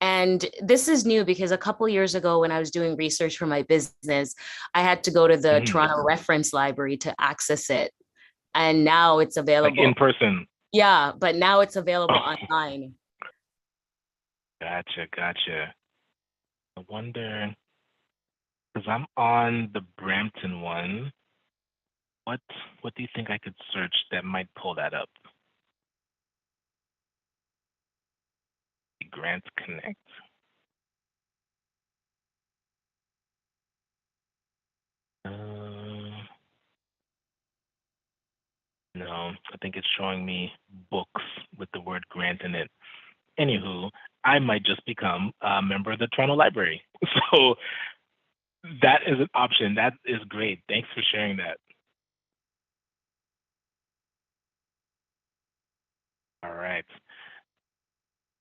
And this is new because a couple years ago when I was doing research for my business, I had to go to the Toronto Reference Library to access it. And now it's available. Like in person. Yeah, but now it's available online. Gotcha. I wonder, because I'm on the Brampton one, what do you think I could search that might pull that up? Grant Connect. No, I think it's showing me books with the word grant in it. Anywho, I might just become a member of the Toronto Library. So that is an option. That is great. Thanks for sharing that. All right.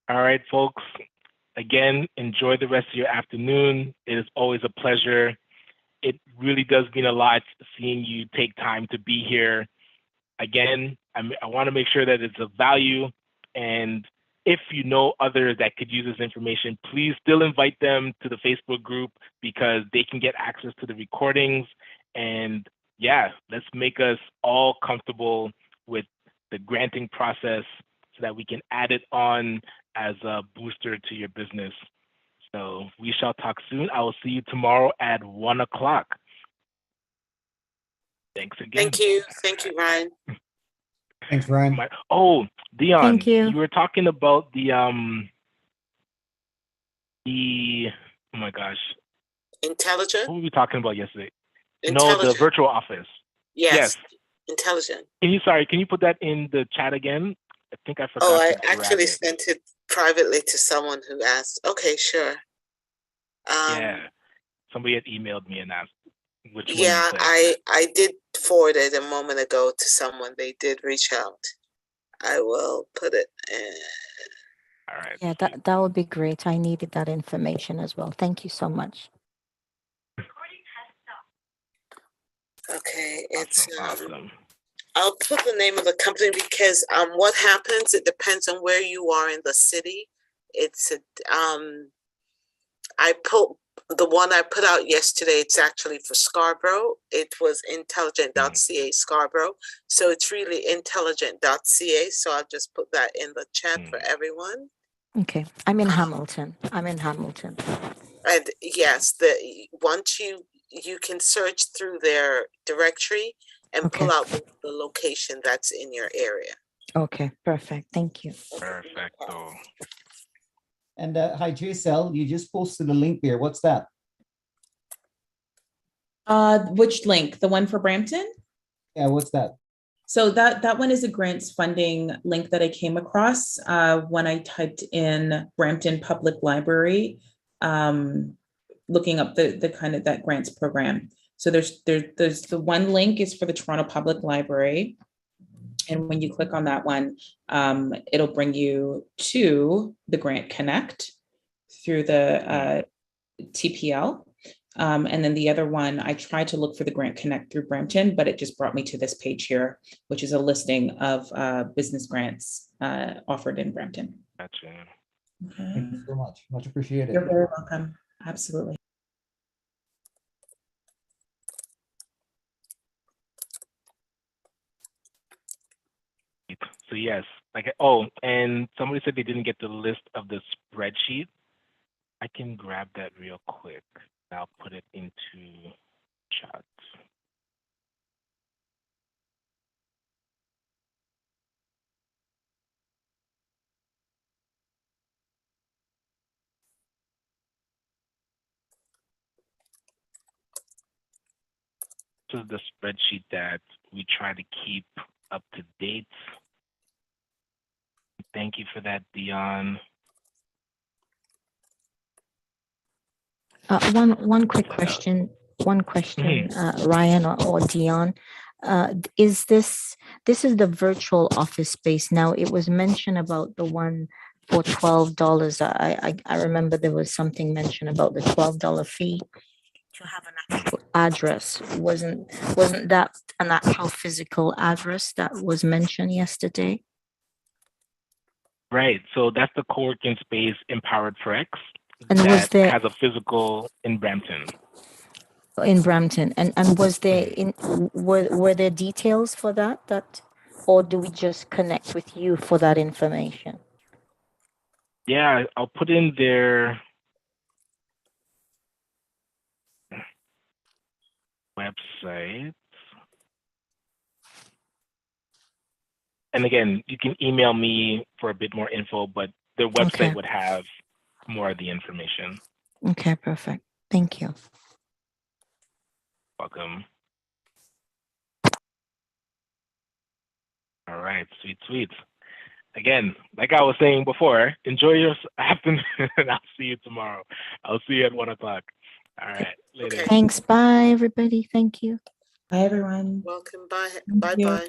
All right, folks. Again, enjoy the rest of your afternoon. It is always a pleasure. It really does mean a lot seeing you take time to be here. Again, I want to make sure that it's of value. And if you know others that could use this information, please still invite them to the Facebook group because they can get access to the recordings. And yeah, let's make us all comfortable with the granting process so that we can add it on as a booster to your business. So we shall talk soon. I will see you tomorrow at 1 o'clock. Thanks again. Thank you, Ryan. Thanks, Ryan. Dion, Thank you. You were talking about the oh my gosh. Intelligent? What were we talking about yesterday? No, the virtual office. Yes. Intelligent. Can you put that in the chat again? I think I forgot. Oh, I to grab actually it. sent it privately to someone who asked. Okay, sure. Yeah. Somebody had emailed me and asked which one you Yeah, said. I did forward it a moment ago to someone. They did reach out. I will put it in. All right. Yeah, that would be great. I needed that information as well. Thank you so much. Okay, it's awesome. I'll put the name of the company because what happens, it depends on where you are in the city. It's I put the one I put out yesterday, it's actually for Scarborough. It was intelligent.ca Scarborough. So it's really intelligent.ca. So I'll just put that in the chat for everyone. Okay. I'm in Hamilton. And yes, once you can search through their directory and pull out the location that's in your area. Okay, perfect. Thank you. Perfecto. And hi, JSL, you just posted a link there. What's that? Which link? The one for Brampton? Yeah, what's that? So that one is a grants funding link that I came across when I typed in Brampton Public Library, looking up the kind of that grants program. So there's the one link is for the Toronto Public Library. And when you click on that one, it'll bring you to the Grant Connect through the TPL. And then the other one, I tried to look for the Grant Connect through Brampton, but it just brought me to this page here, which is a listing of business grants offered in Brampton. Gotcha. Okay. Thank you so much. Much appreciated. You're very welcome. Absolutely. So yes, and somebody said they didn't get the list of the spreadsheet. I can grab that real quick. I'll put it into chat. This is the spreadsheet that we try to keep up to date. Thank you for that, Dion. One quick question. Ryan or Dion. Is this is the virtual office space? Now it was mentioned about the one for $12. I remember there was something mentioned about the $12 fee to have an actual address. Wasn't that an actual physical address that was mentioned yesterday? Right. So that's the co-working space Empowered for X. And that was there has a physical in Brampton. in Brampton? And was there were there details for that or do we just connect with you for that information? Yeah, I'll put in their website. And again, you can email me for a bit more info, but their website Okay. would have more of the information. Okay, perfect. Thank you. Welcome. All right, sweet. Again, like I was saying before, enjoy your afternoon and I'll see you tomorrow. I'll see you at 1 o'clock. All right, later. Thanks. Bye, everybody. Thank you. Bye, everyone. Welcome. Bye. Thank you. Bye.